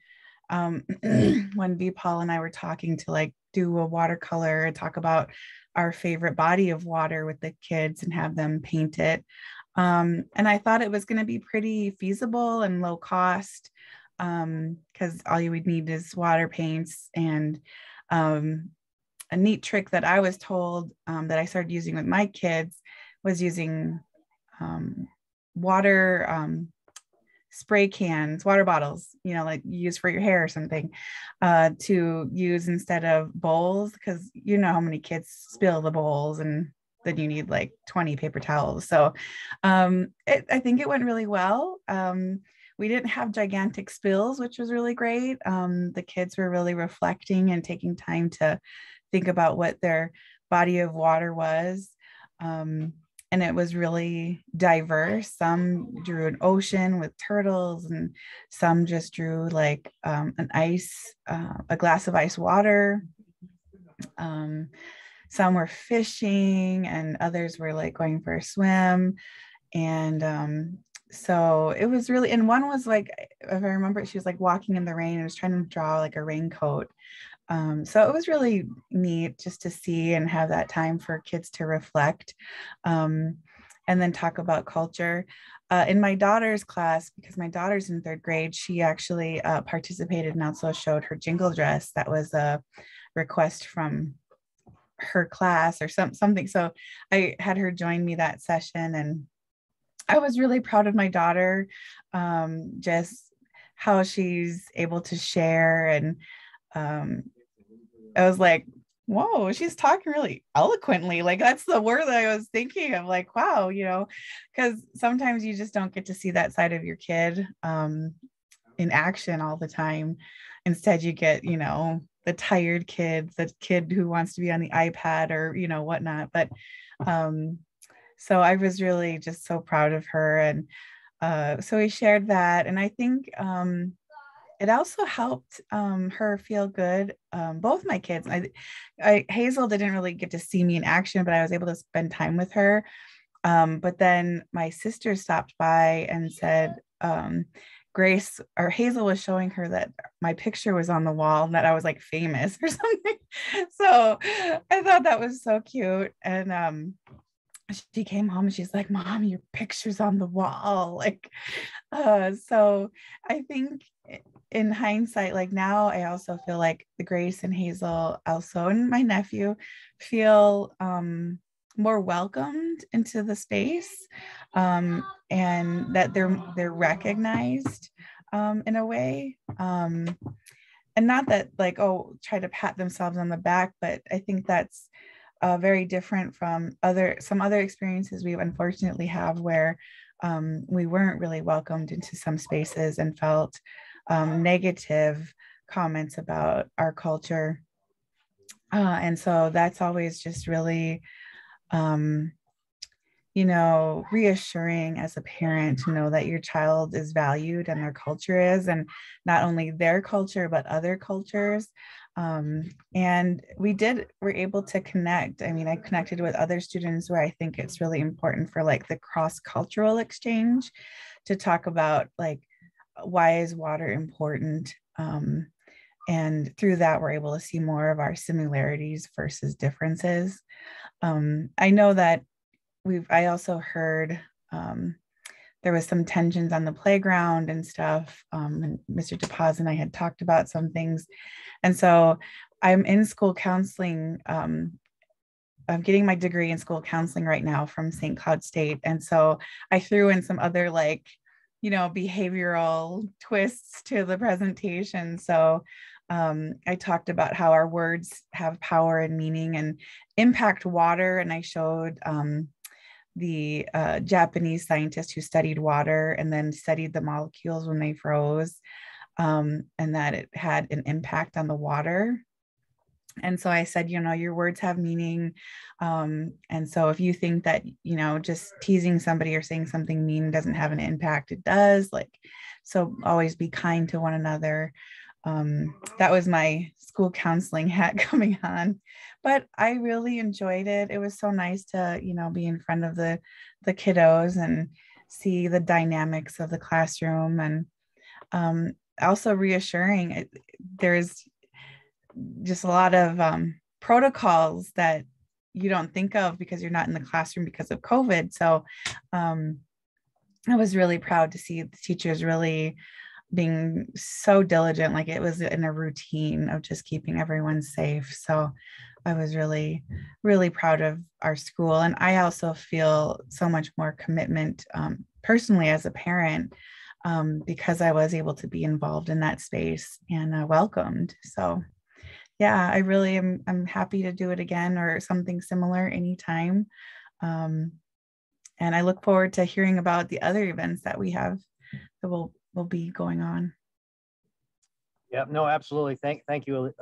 Speaker 9: when Vipal and I were talking to do a watercolor and talk about our favorite body of water with the kids and have them paint it. And I thought it was going to be pretty feasible and low cost, because all you would need is water paints. And a neat trick that I was told that I started using with my kids was using water spray cans, water bottles, like you use for your hair or something, to use instead of bowls, because you know how many kids spill the bowls and then you need 20 paper towels. So I think it went really well. We didn't have gigantic spills, which was really great. The kids were really reflecting and taking time to think about what their body of water was. And it was really diverse. Some drew an ocean with turtles, and some just drew a glass of ice water. Some were fishing and others were going for a swim. And so it was really, and one was if I remember it, she was walking in the rain and was trying to draw a raincoat. So it was really neat just to see and have that time for kids to reflect, and then talk about culture. In my daughter's class, because my daughter's in third grade, she actually participated and also showed her jingle dress. That was a request from her class or something. So I had her join me that session, and I was really proud of my daughter, just how she's able to share. And I was like, whoa, she's talking really eloquently. That's the word that I was thinking of, wow, because sometimes you just don't get to see that side of your kid. in action all the time. Instead, you get, you know, the tired kid, the kid who wants to be on the iPad or, you know, whatnot. But so I was really just so proud of her. And so we shared that. And I think it also helped her feel good. Both my kids, Hazel didn't really get to see me in action, but I was able to spend time with her. But then my sister stopped by and said, Grace or Hazel was showing her that my picture was on the wall and that I was like famous or something. So I thought that was so cute. And she came home and she's like, Mom, your picture's on the wall. Like, so I think in hindsight, like now I also feel like the Grace and Hazel also, and my nephew feel more welcomed into the space, and that they're recognized in a way, and not that like, oh, try to pat themselves on the back, but I think that's very different from some other experiences we unfortunately have where we weren't really welcomed into some spaces and felt negative comments about our culture. And so that's always just really, you know, reassuring as a parent to know that your child is valued and their culture is, and not only their culture, but other cultures. And we're able to connect. I mean, I connected with other students where I think it's really important for like the cross-cultural exchange to talk about like, why is water important? And through that, we're able to see more of our similarities versus differences. I know that I also heard there was some tensions on the playground and stuff. And Mr. DePaz and I had talked about some things. And so I'm in school counseling. I'm getting my degree in school counseling right now from St. Cloud State. And so I threw in some other like, you know, behavioral twists to the presentation. So I talked about how our words have power and meaning and impact water. And I showed the Japanese scientist who studied water and then studied the molecules when they froze, and that it had an impact on the water. And so I said, you know, your words have meaning. And so if you think that, you know, just teasing somebody or saying something mean doesn't have an impact, it does. Like, so always be kind to one another. That was my school counseling hat coming on, but I really enjoyed it. It was so nice to, you know, be in front of the kiddos and see the dynamics of the classroom, and also reassuring. There's just a lot of protocols that you don't think of because you're not in the classroom because of COVID. So I was really proud to see the teachers really being so diligent, like it was in a routine of just keeping everyone safe. So I was really, really proud of our school. And I also feel so much more commitment personally as a parent, because I was able to be involved in that space and welcomed. So yeah, I really am. I'm happy to do it again or something similar anytime. And I look forward to hearing about the other events that we have that will be going on.
Speaker 1: Yeah, no, absolutely. Thank you,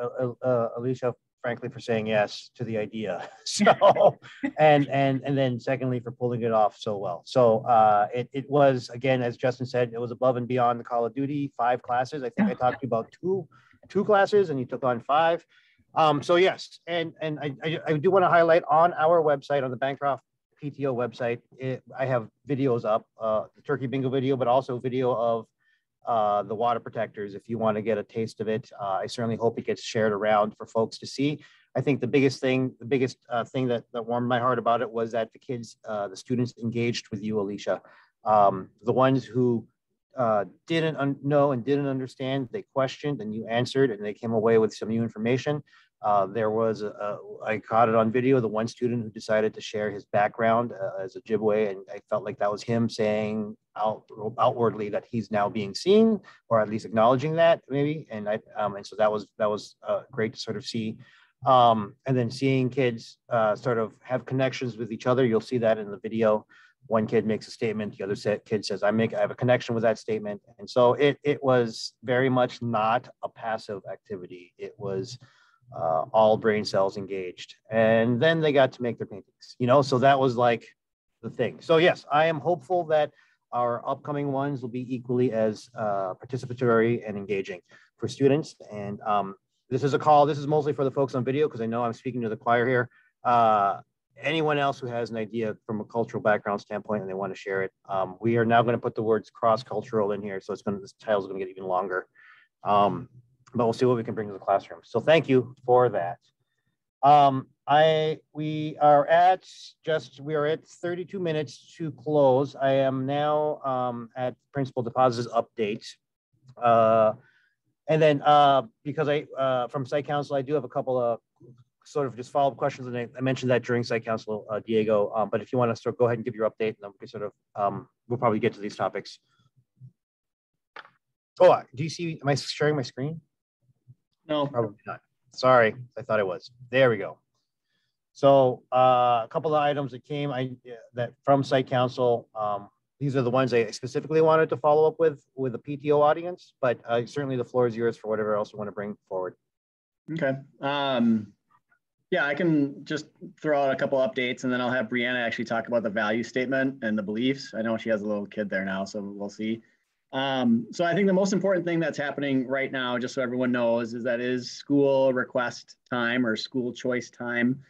Speaker 1: Alicia, frankly, for saying yes to the idea. So, and then secondly, for pulling it off so well. So it was, again, as Justin said, it was above and beyond the Call of Duty 5 classes. I think I talked to you about two classes and you took on 5. So yes, and I do want to highlight on our website, on the Bancroft PTO website, I have videos up, the turkey bingo video, but also video of the water protectors. If you want to get a taste of it, I certainly hope it gets shared around for folks to see. I think the biggest thing that warmed my heart about it was that the kids, the students engaged with you, Alicia. The ones who didn't know and didn't understand, they questioned and you answered, and they came away with some new information. There was I caught it on video, the one student who decided to share his background as a Ojibwe, and I felt like that was him saying outwardly that he's now being seen, or at least acknowledging that maybe. And so that was great to sort of see. And then seeing kids sort of have connections with each other. You'll see that in the video. one kid makes a statement, the other kid says, I have a connection with that statement. And so it was very much not a passive activity. It was all brain cells engaged. And then they got to make their paintings, you know, so that was like the thing. So yes, I am hopeful that our upcoming ones will be equally as participatory and engaging for students. And this is a call, this is mostly for the folks on video, because I know I'm speaking to the choir here. Anyone else who has an idea from a cultural background standpoint and they want to share it, we are now going to put the words cross-cultural in here. So this title is going to get even longer. But we'll see what we can bring to the classroom. So thank you for that. We are at 32 minutes to close. I am now at Principal Deposits update. And then because from Site Council, I do have a couple of sort of just follow-up questions, and I mentioned that during Site Council, Diego. But if you want to go ahead and give your update, and then we can sort of we'll probably get to these topics. Oh, do you see? Am I sharing my screen?
Speaker 11: No,
Speaker 1: probably not. Sorry, I thought it was. There we go. So a couple of items that came that from Site Council. These are the ones I specifically wanted to follow up with the PTO audience, but certainly the floor is yours for whatever else you want to bring forward.
Speaker 11: Okay. Yeah, I can just throw out a couple updates, and then I'll have Brianna actually talk about the value statement and the beliefs. I know she has a little kid there now, so we'll see. So I think the most important thing that's happening right now, just so everyone knows, is school request time or school choice time.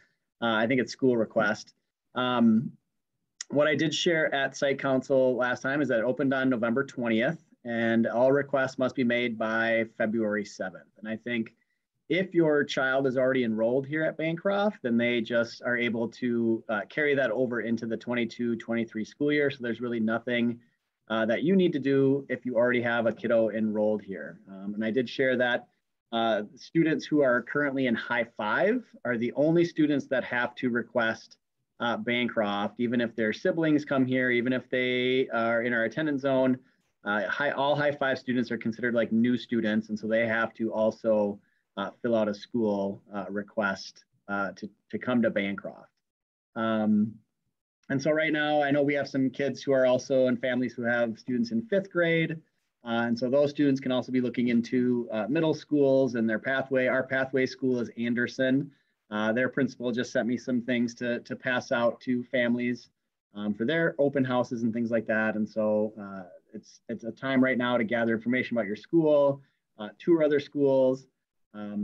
Speaker 11: I think it's school request. What I did share at Site Council last time is that it opened on November 20th, and all requests must be made by February 7th. And I think if your child is already enrolled here at Bancroft, then they just are able to carry that over into the 22-23 school year. So there's really nothing that you need to do if you already have a kiddo enrolled here. And I did share that students who are currently in high five are the only students that have to request Bancroft, even if their siblings come here, even if they are in our attendance zone. All high five students are considered like new students, and so they have to also fill out a school request to come to Bancroft. And so right now, I know we have some kids who are also in families who have students in 5th grade. And so those students can also be looking into middle schools and their pathway. Our pathway school is Anderson. Their principal just sent me some things to pass out to families for their open houses and things like that. And so it's a time right now to gather information about your school, tour other schools.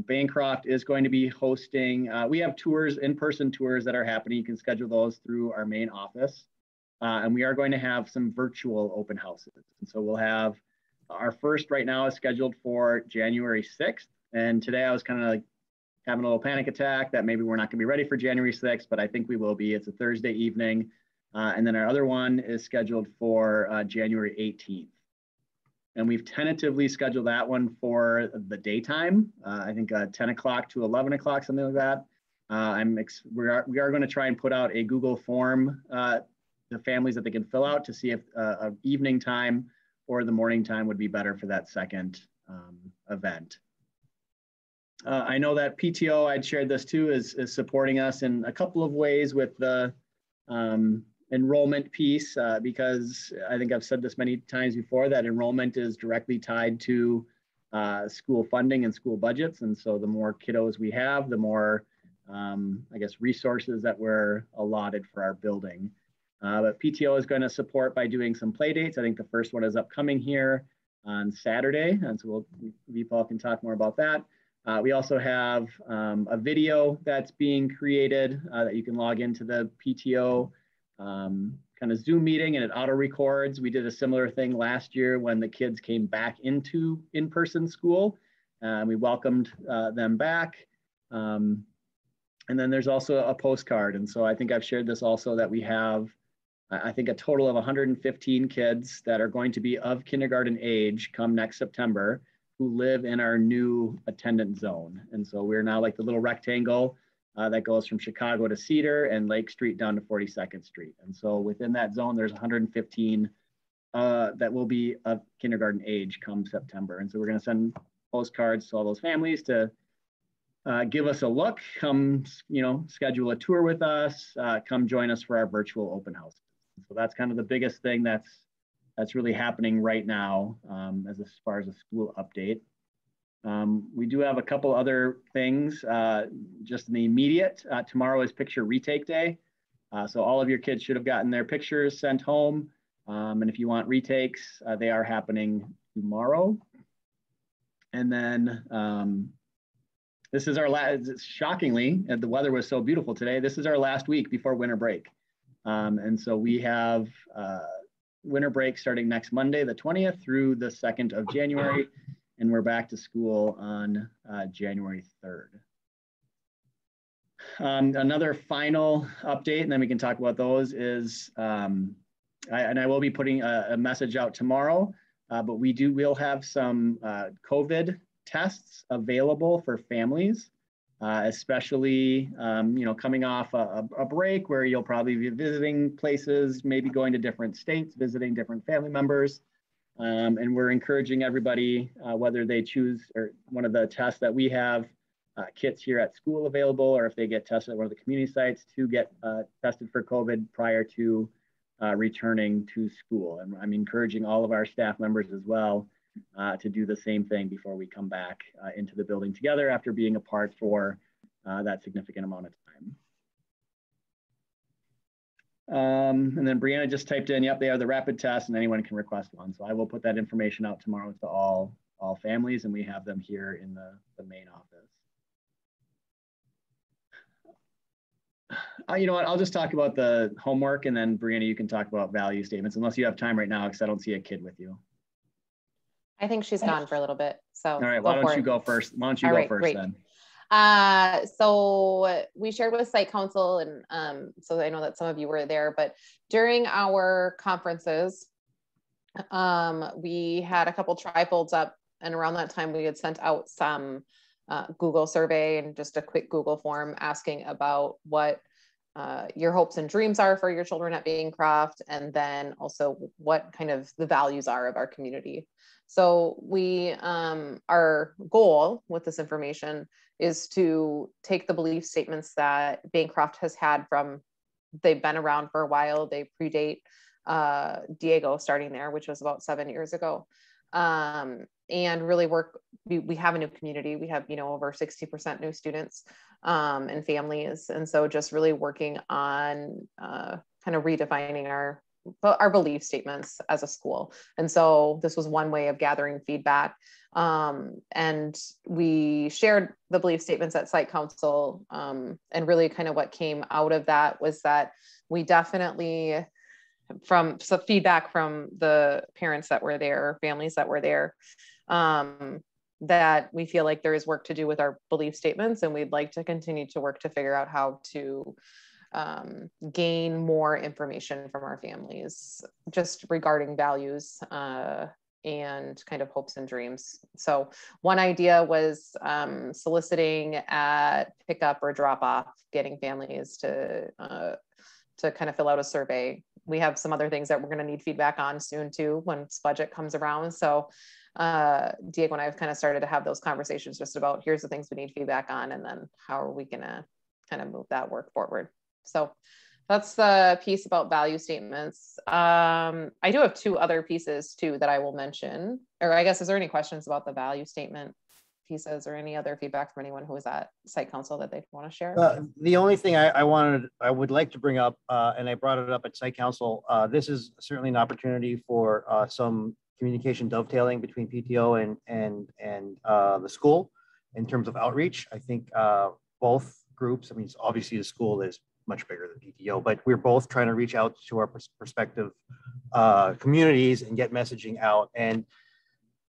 Speaker 11: Bancroft is going to be hosting, we have tours, in-person tours that are happening. You can schedule those through our main office. And we are going to have some virtual open houses. And so we'll have our first right now is scheduled for January 6th. And today I was kind of like having a little panic attack that maybe we're not gonna be ready for January 6th, but I think we will be. It's a Thursday evening. And then our other one is scheduled for January 18th. And we've tentatively scheduled that one for the daytime. I think 10 o'clock to 11 o'clock, something like that. We are going to try and put out a Google form to families that they can fill out to see if evening time or the morning time would be better for that second event. I know that PTO, I'd shared this too, is supporting us in a couple of ways with the enrollment piece, because I think I've said this many times before, that enrollment is directly tied to school funding and school budgets. And so the more kiddos we have, the more, I guess, resources that we're allotted for our building. But PTO is going to support by doing some play dates. I think the first one is upcoming here on Saturday. And so Vipal can talk more about that. We also have a video that's being created that you can log into the PTO kind of Zoom meeting, and it auto records. We did a similar thing last year when the kids came back into in-person school. We welcomed them back. And then there's also a postcard. And so I think I've shared this also, that we have, I think, a total of 115 kids that are going to be of kindergarten age come next September who live in our new attendance zone. And so we're now like the little rectangle that goes from Chicago to Cedar and Lake Street down to 42nd Street. And so within that zone, there's 115 that will be of kindergarten age come September. And so we're going to send postcards to all those families to give us a look, come, schedule a tour with us, come join us for our virtual open house. So that's kind of the biggest thing that's really happening right now as far as a school update. We do have a couple other things just in the immediate. Tomorrow is picture retake day. So all of your kids should have gotten their pictures sent home. And if you want retakes, they are happening tomorrow. And then this is our last, shockingly, the weather was so beautiful today. This is our last week before winter break. And so we have winter break starting next Monday, the 20th through the 2nd of January. And we're back to school on January 3rd. Another final update, and then we can talk about those, is, I will be putting a message out tomorrow, but we'll have some COVID tests available for families, especially, coming off a break where you'll probably be visiting places, maybe going to different states, visiting different family members. And we're encouraging everybody, whether they choose or one of the tests that we have, kits here at school available, or if they get tested at one of the community sites, to get tested for COVID prior to returning to school. And I'm encouraging all of our staff members as well to do the same thing before we come back into the building together after being apart for that significant amount of time. And then Brianna just typed in, yep, they are the rapid tests and anyone can request one. So I will put that information out tomorrow to all families, and we have them here in the main office. You know what, I'll just talk about the homework, and then Brianna, you can talk about value statements, unless you have time right now, because I don't see a kid with you.
Speaker 8: I think she's gone for a little bit. So
Speaker 11: all right, why don't you go first? Why don't you go first then?
Speaker 8: So we shared with Site Council, and so I know that some of you were there, but during our conferences, we had a couple trifolds up, and around that time we had sent out some Google survey and just a quick Google form asking about what your hopes and dreams are for your children at Bancroft, and then also what kind of the values are of our community. So we, our goal with this information is to take the belief statements that Bancroft has had from, they've been around for a while, they predate Diego starting there, which was about 7 years ago. And really work, we have a new community. We have, over 60% new students and families. And so just really working on kind of redefining our belief statements as a school. And so this was one way of gathering feedback. And we shared the belief statements at Site Council. And really kind of what came out of that was that we definitely, from some feedback from the parents that were there, families that were there, that we feel like there is work to do with our belief statements, and we'd like to continue to work to figure out how to gain more information from our families just regarding values and kind of hopes and dreams. So one idea was soliciting at pickup or drop off, getting families to kind of fill out a survey. We have some other things that we're going to need feedback on soon too, once budget comes around. So Diego and I have kind of started to have those conversations just about, here's the things we need feedback on, and then how are we going to kind of move that work forward. So that's the piece about value statements. I do have two other pieces too that I will mention, or I guess, is there any questions about the value statement pieces or any other feedback from anyone who was at Site Council that they want to share?
Speaker 1: The only thing I would like to bring up, and I brought it up at Site Council, this is certainly an opportunity for some communication dovetailing between PTO and the school in terms of outreach. I think both groups, I mean, obviously the school is much bigger than PTO, but we're both trying to reach out to our prospective communities and get messaging out. And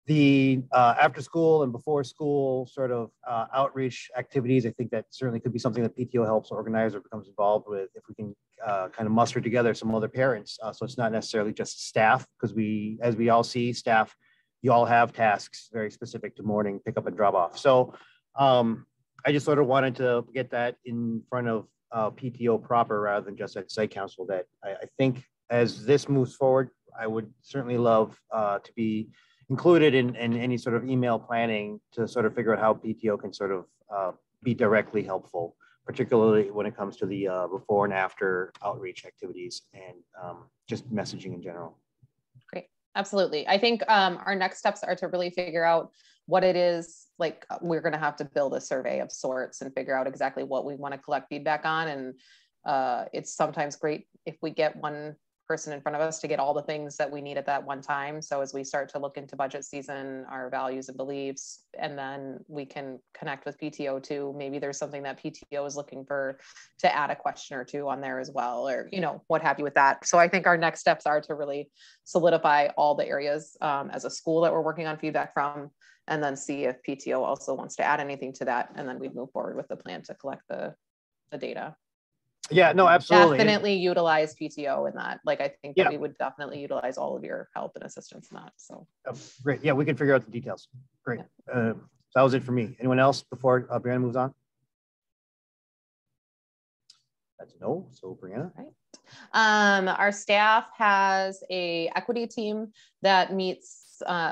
Speaker 1: the after school and before school sort of outreach activities, I think that certainly could be something that PTO helps organize or becomes involved with if we can kind of muster together some other parents. So it's not necessarily just staff, because as we all see, staff, you all have tasks very specific to morning pickup and drop off. So I just sort of wanted to get that in front of PTO proper rather than just at Site Council, that I think as this moves forward, I would certainly love to be included in any sort of email planning to sort of figure out how PTO can sort of be directly helpful. particularly when it comes to the before and after outreach activities and just messaging in general.
Speaker 8: Great, absolutely. I think our next steps are to really figure out what it is. Like, we're going to have to build a survey of sorts and figure out exactly what we want to collect feedback on. And it's sometimes great if we get one person in front of us to get all the things that we need at that one time. So as we start to look into budget season, our values and beliefs, and then we can connect with PTO too. Maybe there's something that PTO is looking for to add a question or two on there as well, or, you know, what have you with that. So I think our next steps are to really solidify all the areas as a school that we're working on feedback from, and then see if PTO also wants to add anything to that. And then we'd move forward with the plan to collect the data.
Speaker 1: Yeah, no, absolutely.
Speaker 8: Definitely utilize PTO in that. Like, I think that we would definitely utilize all of your help and assistance in that. So
Speaker 1: great. Yeah, we can figure out the details. Great. So that was it for me. Anyone else before Brianna moves on? That's a no. So Brianna.
Speaker 8: Right. Our staff has a equity team that meets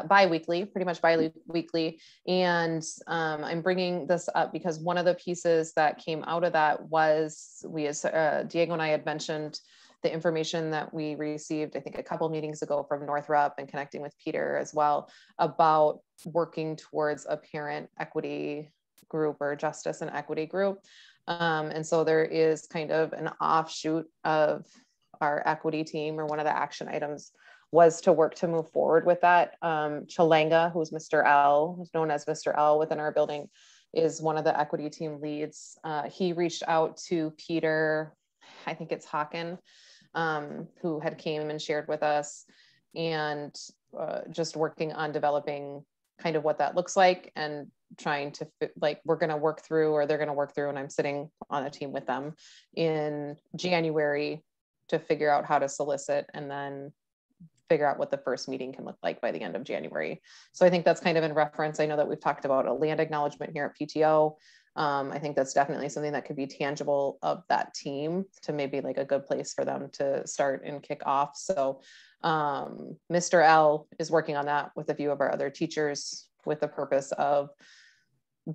Speaker 8: bi-weekly, pretty much bi-weekly. And I'm bringing this up because one of the pieces that came out of that was we, as Diego and I had mentioned, the information that we received, I think a couple meetings ago from Northrop, and connecting with Peter as well, about working towards a parent equity group or justice and equity group. And so there is kind of an offshoot of our equity team, or one of the action items was to work to move forward with that. Chalanga, who's Mr. L, who's known as Mr. L within our building, is one of the equity team leads. He reached out to Peter, I think it's Hawken, who had came and shared with us, and just working on developing kind of what that looks like, and trying to like, we're going to work through, or they're going to work through, and I'm sitting on a team with them in January to figure out how to solicit, and then figure out what the first meeting can look like by the end of January. So I think that's kind of in reference. I know that we've talked about a land acknowledgement here at PTO. I think that's definitely something that could be tangible of that team, to maybe like a good place for them to start and kick off. So Mr. L is working on that with a few of our other teachers, with the purpose of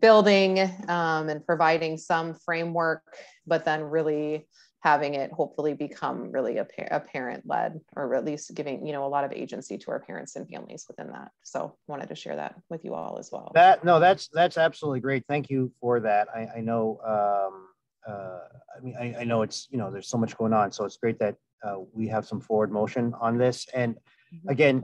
Speaker 8: building and providing some framework, but then really having it hopefully become really a parent-led, or at least giving, you know, a lot of agency to our parents and families within that. So wanted to share that with you all as well.
Speaker 1: That's absolutely great. Thank you for that. I know, I know it's, you know, there's so much going on, so it's great that we have some forward motion on this. And again,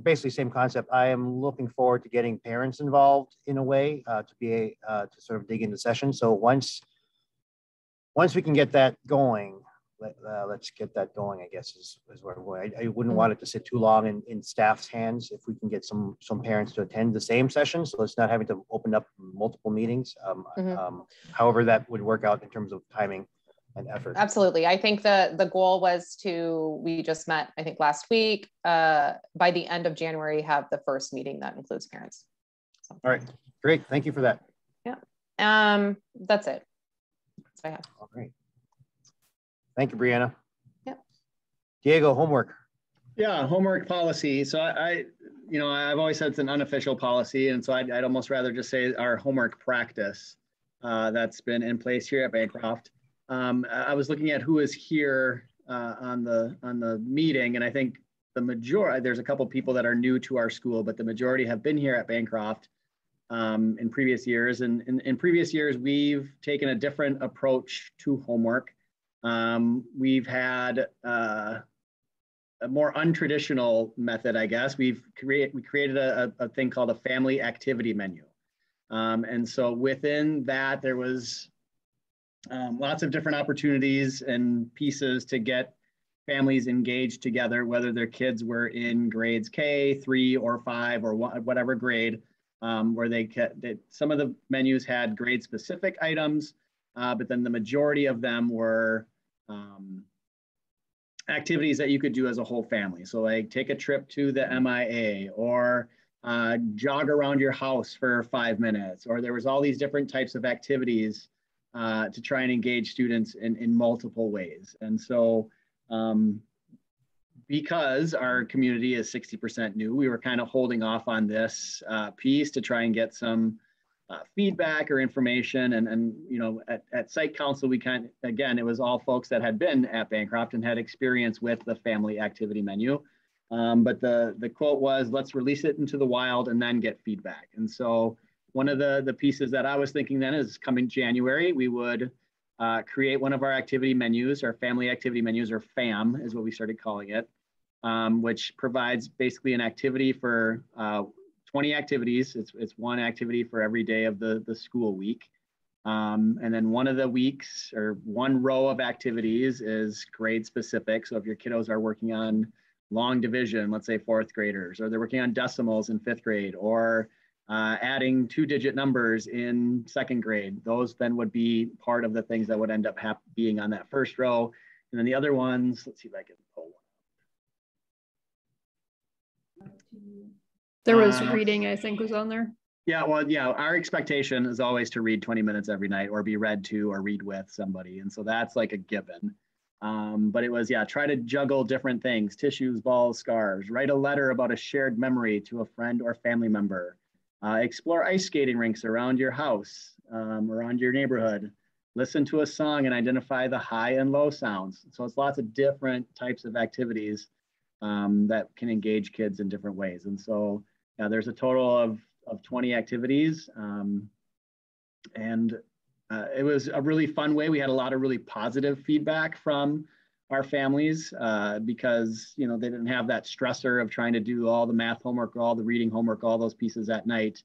Speaker 1: basically same concept. I am looking forward to getting parents involved in a way to sort of dig into session. So once we can get that going, let's get that going, I guess is where I'm going. I wouldn't want it to sit too long in staff's hands if we can get some parents to attend the same session, so it's not having to open up multiple meetings. However that would work out in terms of timing and effort.
Speaker 8: Absolutely. I think the goal was we just met, I think last week, by the end of January, have the first meeting that includes parents. So.
Speaker 1: All right, great. Thank you for that.
Speaker 8: Yeah. That's it. I have.
Speaker 1: All right. Thank you, Brianna.
Speaker 8: Yep.
Speaker 1: Diego, homework.
Speaker 11: Yeah, homework policy. So I've always said it's an unofficial policy, and so I'd almost rather just say our homework practice that's been in place here at Bancroft. I was looking at who is here on the meeting, and I think there's a couple people that are new to our school, but the majority have been here at Bancroft in previous years. And in previous years, we've taken a different approach to homework. We've had a more untraditional method, I guess. We created a thing called a family activity menu. And so within that, there was lots of different opportunities and pieces to get families engaged together, whether their kids were in grades K, 3, or 5, or whatever grade. Where some of the menus had grade specific items, but then the majority of them were activities that you could do as a whole family. So like take a trip to the MIA, or jog around your house for 5 minutes, or there was all these different types of activities to try and engage students in multiple ways. And so because our community is 60% new, we were kind of holding off on this piece to try and get some feedback or information. And you know, at site council, we again, it was all folks that had been at Bancroft and had experience with the family activity menu. But the quote was, let's release it into the wild and then get feedback. And so one of the pieces that I was thinking then is coming January, we would create one of our activity menus, our family activity menus, or FAM is what we started calling it, which provides basically an activity for 20 activities. It's one activity for every day of the school week. And then one of the weeks or one row of activities is grade specific. So if your kiddos are working on long division, let's say 4th graders, or they're working on decimals in 5th grade, or adding 2-digit numbers in 2nd grade, those then would be part of the things that would end up being on that first row. And then the other ones, let's see if I can pull one.
Speaker 4: There was reading, I think, was on there.
Speaker 11: Yeah, well, yeah, our expectation is always to read 20 minutes every night, or be read to or read with somebody. And so that's like a given. But it was, yeah, try to juggle different things: tissues, balls, scars, write a letter about a shared memory to a friend or family member, explore ice skating rinks around your house, around your neighborhood, listen to a song and identify the high and low sounds. So it's lots of different types of activities that can engage kids in different ways. And so yeah, there's a total of 20 activities. It was a really fun way. We had a lot of really positive feedback from our families because, you know, they didn't have that stressor of trying to do all the math homework, all the reading homework, all those pieces at night.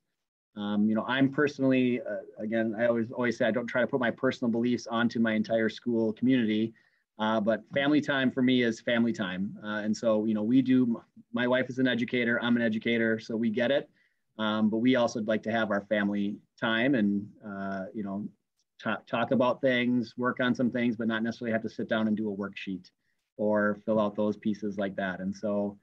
Speaker 11: You know, I'm personally, again, I always say I don't try to put my personal beliefs onto my entire school community, but family time for me is family time. And so, you know, my wife is an educator, I'm an educator, so we get it. But we also like to have our family time and, you know, talk about things, work on some things, but not necessarily have to sit down and do a worksheet or fill out those pieces like that. And so,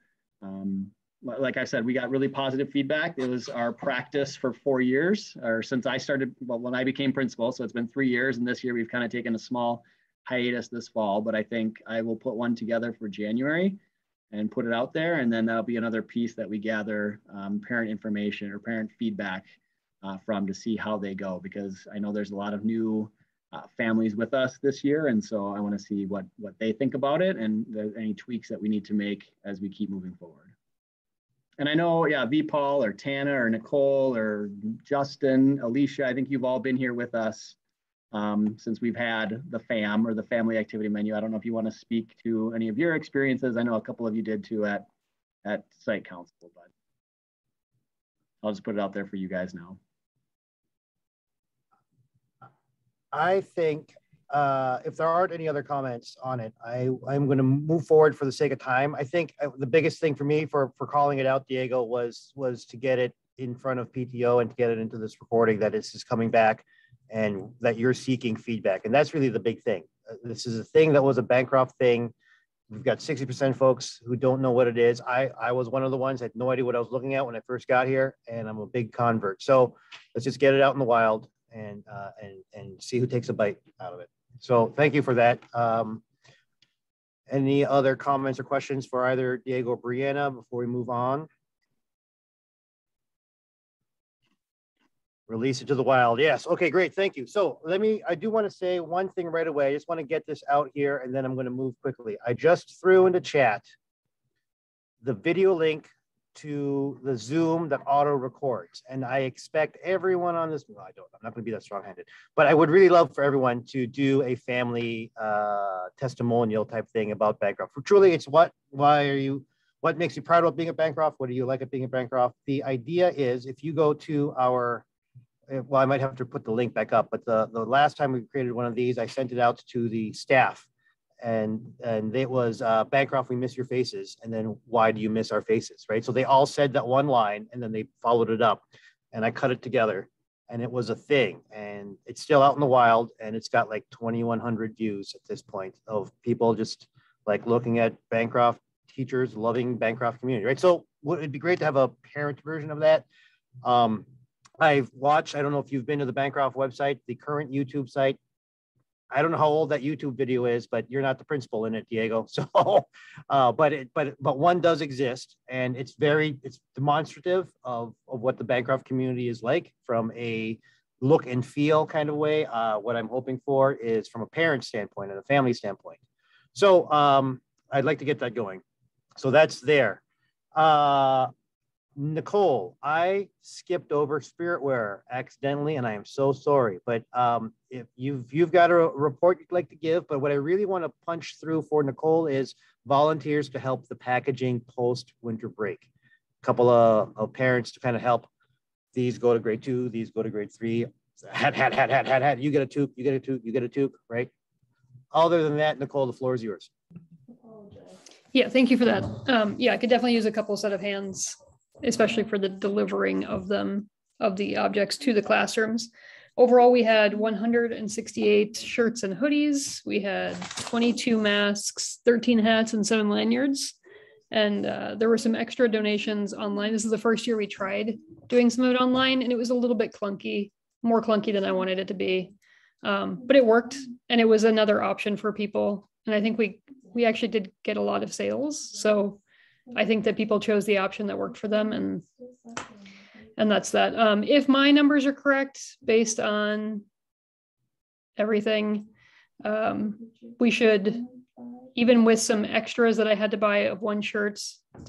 Speaker 11: like I said, we got really positive feedback. It was our practice for 4 years, or since I started, well, when I became principal. So it's been 3 years, and this year we've kind of taken a small hiatus this fall, but I think I will put one together for January and put it out there. And then that'll be another piece that we gather parent information or parent feedback from to see how they go, because I know there's a lot of new families with us this year. And so I want to see what they think about it and any tweaks that we need to make as we keep moving forward. And I know, yeah, V. Paul or Tana or Nicole or Justin, Alicia, I think you've all been here with us since we've had the FAM or the family activity menu. I don't know if you want to speak to any of your experiences. I know a couple of you did too at site council, but I'll just put it out there for you guys now.
Speaker 1: I think if there aren't any other comments on it, I'm going to move forward for the sake of time. I think the biggest thing for me for calling it out, Diego, was to get it in front of PTO and to get it into this recording that this is coming back and that you're seeking feedback. And that's really the big thing. This is a thing that was a Bancroft thing. We've got 60% folks who don't know what it is. I was one of the ones that had no idea what I was looking at when I first got here, and I'm a big convert. So let's just get it out in the wild and see who takes a bite out of it. So thank you for that. Any other comments or questions for either Diego or Brianna before we move on? Release it to the wild. Yes. Okay, great. Thank you. So I do want to say one thing right away. I just want to get this out here and then I'm going to move quickly. I just threw into chat the video link to the Zoom that auto records. And I expect everyone on this, well, I'm not going to be that strong-handed, but I would really love for everyone to do a family testimonial type thing about Bancroft. For truly, it's what makes you proud about being at Bancroft? What do you like at being at Bancroft? The idea is if you go to our, well, I might have to put the link back up, but the last time we created one of these, I sent it out to the staff. And it was Bancroft, we miss your faces. And then why do you miss our faces, right? So they all said that one line and then they followed it up and I cut it together and it was a thing. And it's still out in the wild and it's got like 2,100 views at this point of people just like looking at Bancroft teachers, loving Bancroft community, right? So it'd be great to have a parent version of that. I've watched, I don't know if you've been to the Bancroft website, the current YouTube site. I don't know how old that YouTube video is, but you're not the principal in it, Diego. So, but one does exist, and it's demonstrative of what the Bancroft community is like from a look and feel kind of way. What I'm hoping for is from a parent standpoint and a family standpoint. So I'd like to get that going. So that's there. Nicole, I skipped over Spiritwear accidentally, and I am so sorry. But if you've got a report you'd like to give, but what I really want to punch through for Nicole is volunteers to help the packaging post winter break. A couple of parents to kind of help. These go to grade 2, these go to grade 3. Hat. You get a toque, you get a toque, you get a toque, right? Other than that, Nicole, the floor is yours.
Speaker 4: Yeah, thank you for that. Yeah, I could definitely use a couple set of hands, especially for the delivering of them, of the objects to the classrooms. Overall, we had 168 shirts and hoodies. We had 22 masks, 13 hats, and 7 lanyards. And there were some extra donations online. This is the first year we tried doing some of it online, and it was a little bit clunky, more clunky than I wanted it to be. But it worked, and it was another option for people. And I think we actually did get a lot of sales. So I think that people chose the option that worked for them, and that's that. If my numbers are correct, based on everything, we should, even with some extras that I had to buy of one shirt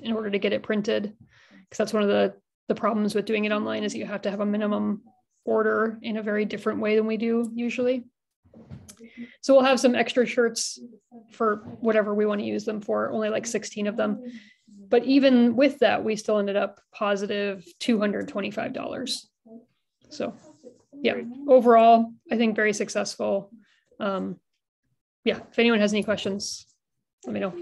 Speaker 4: in order to get it printed, because that's one of the problems with doing it online is you have to have a minimum order in a very different way than we do usually. So we'll have some extra shirts for whatever we want to use them for, only like 16 of them. But even with that, we still ended up positive $225. So yeah, overall, I think very successful. Yeah, if anyone has any questions, let me know.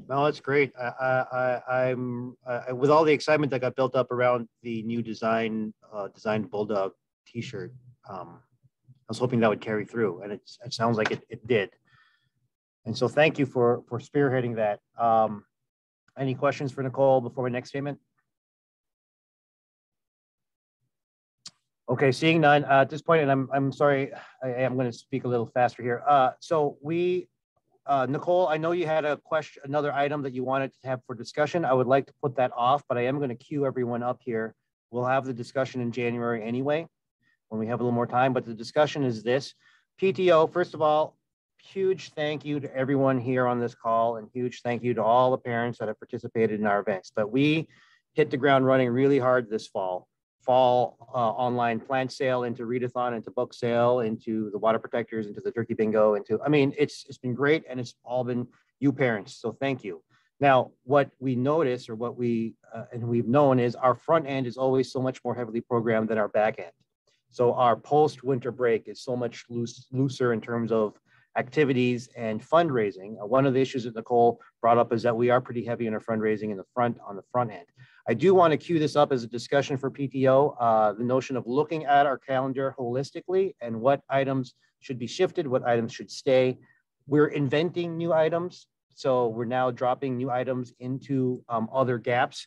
Speaker 1: No, that's great. I'm with all the excitement that got built up around the new designed Bulldog T-shirt. I was hoping that would carry through, and it sounds like it did. And so, thank you for spearheading that. Any questions for Nicole before my next statement? Okay, seeing none at this point, and I'm sorry, I am going to speak a little faster here. So we. Nicole, I know you had a question, another item that you wanted to have for discussion. I would like to put that off, but I am going to queue everyone up here. We'll have the discussion in January anyway, when we have a little more time, but the discussion is this. PTO, first of all, huge thank you to everyone here on this call, and huge thank you to all the parents that have participated in our events. But we hit the ground running really hard this fall. Online plant sale, into readathon, into book sale, into the water protectors, into the turkey bingo, I mean, it's been great, and it's all been you parents, so thank you. Now, what we notice, or what we and we've known, is our front end is always so much more heavily programmed than our back end. So our post-winter break is so much looser in terms of activities and fundraising. One of the issues that Nicole brought up is that we are pretty heavy in our fundraising on the front end. I do want to cue this up as a discussion for PTO, the notion of looking at our calendar holistically and what items should be shifted, what items should stay. We're inventing new items. So we're now dropping new items into other gaps.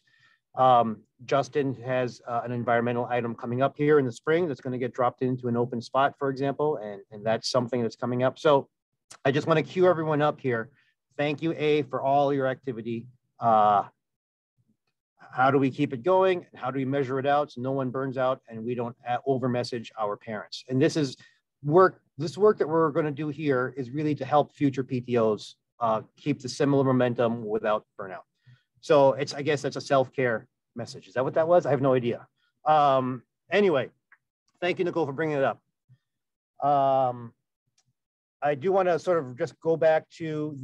Speaker 1: Justin has an environmental item coming up here in the spring that's going to get dropped into an open spot, for example, and that's something that's coming up. So I just want to cue everyone up here. Thank you, A, for all your activity. How do we keep it going? How do we measure it out so no one burns out and we don't over message our parents? And this work that we're going to do here is really to help future PTOs keep the similar momentum without burnout. So I guess that's a self-care message. Is that what that was? I have no idea. Anyway, thank you, Nicole, for bringing it up. I do want to sort of just go back to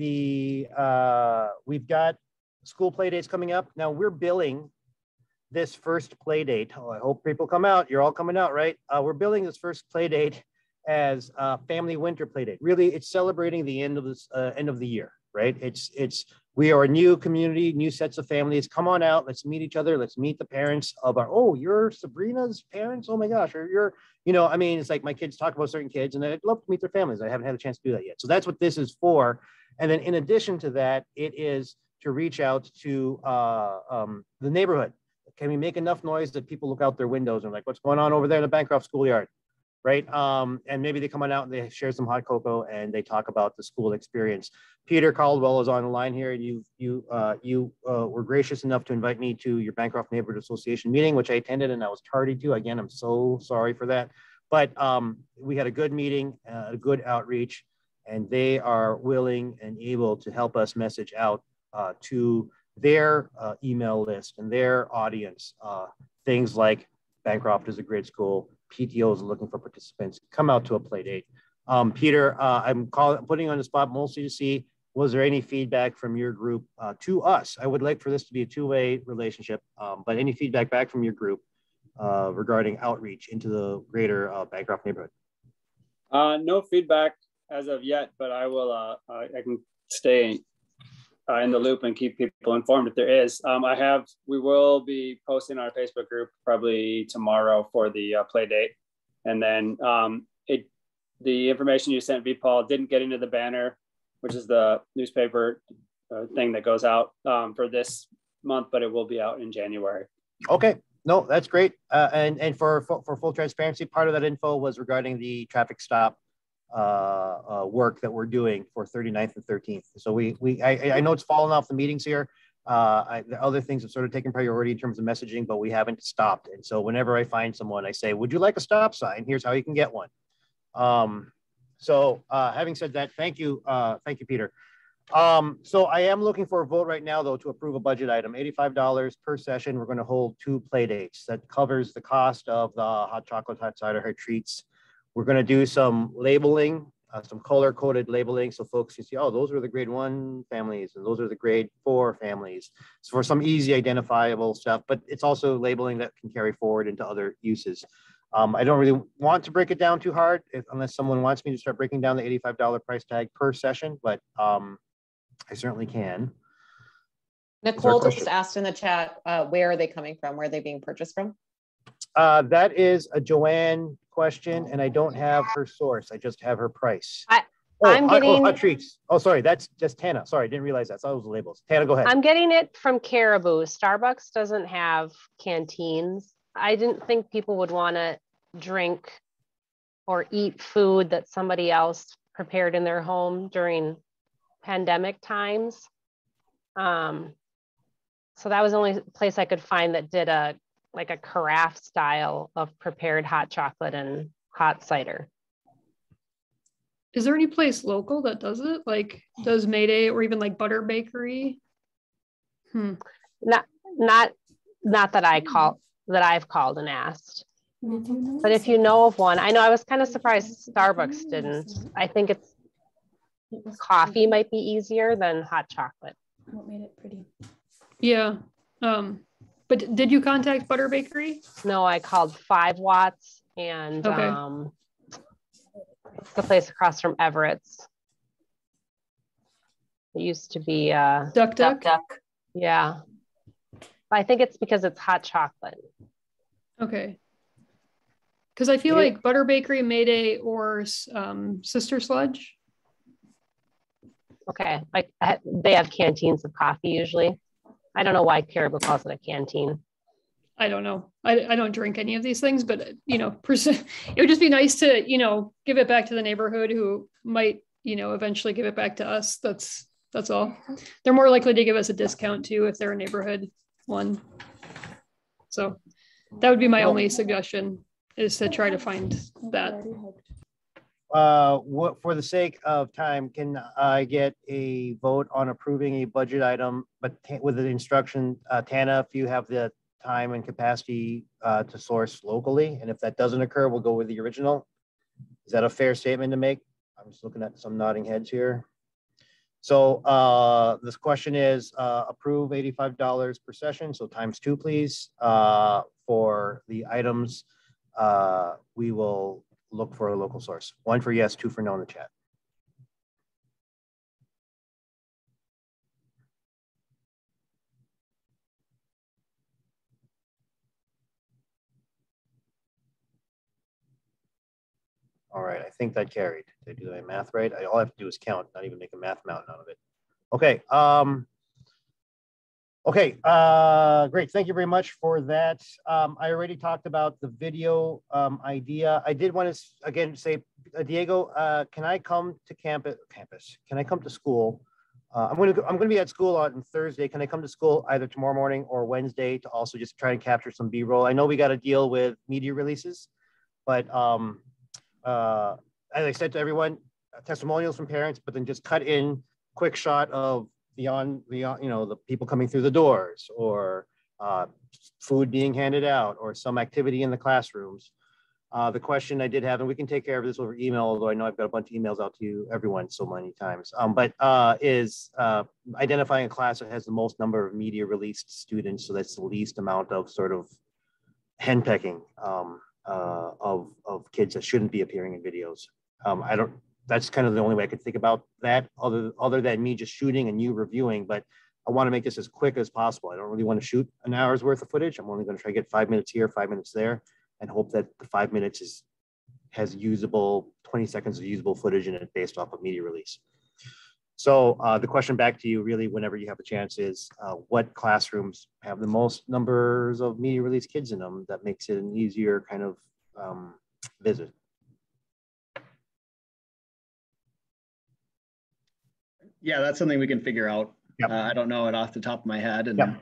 Speaker 1: we've got school play dates coming up. Now we're billing this first play date. Oh, I hope people come out. You're all coming out, right? We're billing this first play date as family winter play date. Really, it's celebrating the end of the year, right? We are a new community, new sets of families. Come on out. Let's meet each other. Let's meet the parents of you're Sabrina's parents. Oh my gosh. Or I mean, it's like my kids talk about certain kids and I'd love to meet their families. I haven't had a chance to do that yet. So that's what this is for. And then in addition to that, it is to reach out to the neighborhood. Can we make enough noise that people look out their windows and like, what's going on over there in the Bancroft schoolyard? right? And maybe they come on out and they share some hot cocoa and they talk about the school experience. Peter Caldwell is on the line here, and you were gracious enough to invite me to your Bancroft Neighborhood Association meeting, which I attended, and I was tardy to. Again, I'm so sorry for that. But we had a good meeting, a good outreach, and they are willing and able to help us message out to their email list and their audience, things like Bancroft is a great school, PTOs are looking for participants, come out to a play date. Peter, I'm putting you on the spot mostly to see, was there any feedback from your group to us? I would like for this to be a two-way relationship, but any feedback back from your group regarding outreach into the greater Bancroft neighborhood?
Speaker 3: No feedback as of yet, but I will, I can stay in the loop and keep people informed if there is. We will be posting on our Facebook group probably tomorrow for the play date. And then the information you sent, V. Paul, didn't get into the banner, which is the newspaper thing that goes out for this month, but it will be out in January.
Speaker 1: Okay, no, that's great. And for full transparency, part of that info was regarding the traffic stop work that we're doing for 39th and 13th. So I know it's fallen off the meetings here. The other things have sort of taken priority in terms of messaging, but we haven't stopped. And so whenever I find someone, I say, would you like a stop sign? Here's how you can get one. Having said that, thank you, Peter. So I am looking for a vote right now, though, to approve a budget item, $85 per session. We're going to hold 2 play dates. That covers the cost of the hot chocolate, hot cider, hot treats. We're going to do some labeling, some color-coded labeling, so folks can see, oh, those are the grade 1 families, and those are the grade 4 families. So for some easy identifiable stuff, but it's also labeling that can carry forward into other uses. I don't really want to break it down too hard unless someone wants me to start breaking down the $85 price tag per session, but I certainly can.
Speaker 8: Nicole just asked in the chat, where are they coming from? Where are they being purchased from?
Speaker 1: That is a Joanne question, and I don't have her source. I just have her price.
Speaker 7: I'm getting
Speaker 1: hot treats. Oh, sorry, that's just Tana. Sorry, I didn't realize that. I thought it was the labels. Tana, go ahead.
Speaker 7: I'm getting it from Caribou. Starbucks doesn't have canteens. I didn't think people would want to drink or eat food that somebody else prepared in their home during pandemic times. So that was the only place I could find that did a carafe style of prepared hot chocolate and hot cider.
Speaker 4: Is there any place local that does it? Like does Mayday or even like Butter Bakery?
Speaker 7: Not that I've called and asked. But if you know of one, I know I was kind of surprised Starbucks didn't. I think it's coffee might be easier than hot chocolate.
Speaker 13: What made it pretty?
Speaker 4: Yeah. But did you contact Butter Bakery?
Speaker 7: No, I called 5 Watts and
Speaker 4: okay.
Speaker 7: It's the place across from Everett's. It used to be
Speaker 4: Duck.
Speaker 7: Yeah. I think it's because it's hot chocolate.
Speaker 4: Okay. Because I feel like Butter Bakery, Mayday, or Sister Sludge.
Speaker 7: Okay, they have canteens of coffee usually. I don't know why Caribou calls it a canteen.
Speaker 4: I don't know. I don't drink any of these things, but it would just be nice to give it back to the neighborhood who might eventually give it back to us. That's all. They're more likely to give us a discount too if they're a neighborhood one. So that would be my only suggestion, is to try to find that.
Speaker 1: For the sake of time, can I get a vote on approving a budget item, but with the instruction, Tana, if you have the time and capacity to source locally, and if that doesn't occur, we'll go with the original. Is that a fair statement to make? I'm just looking at some nodding heads here. So this question is approve $85 per session, so times 2, please. For the items, we will look for a local source. 1 for yes, 2 for no in the chat. All right, I think that carried. Did I do my math right? All I have to do is count, not even make a math mountain out of it. Okay. Okay, great. Thank you very much for that. I already talked about the video idea. I did want to again say, Diego, can I come to campus? Can I come to school? I'm going to be at school on Thursday. Can I come to school either tomorrow morning or Wednesday to also just try and capture some B-roll? I know we got to deal with media releases, but as I said to everyone, testimonials from parents, but then just cut in quick shot of the people coming through the doors, or food being handed out, or some activity in the classrooms. The question I did have, and we can take care of this over email, although I know I've got a bunch of emails out to you, everyone, so many times, is identifying a class that has the most number of media released students, so that's the least amount of sort of henpecking of kids that shouldn't be appearing in videos. That's kind of the only way I could think about that, other than me just shooting and you reviewing. But I want to make this as quick as possible. I don't really want to shoot an hour's worth of footage. I'm only going to try to get 5 minutes here, 5 minutes there, and hope that the 5 minutes has usable 20 seconds of usable footage in it based off of media release. So the question back to you, really, whenever you have a chance, is what classrooms have the most numbers of media release kids in them that makes it an easier kind of visit.
Speaker 11: Yeah, that's something we can figure out.
Speaker 1: Yep.
Speaker 11: I don't know it off the top of my head. And,
Speaker 1: yep.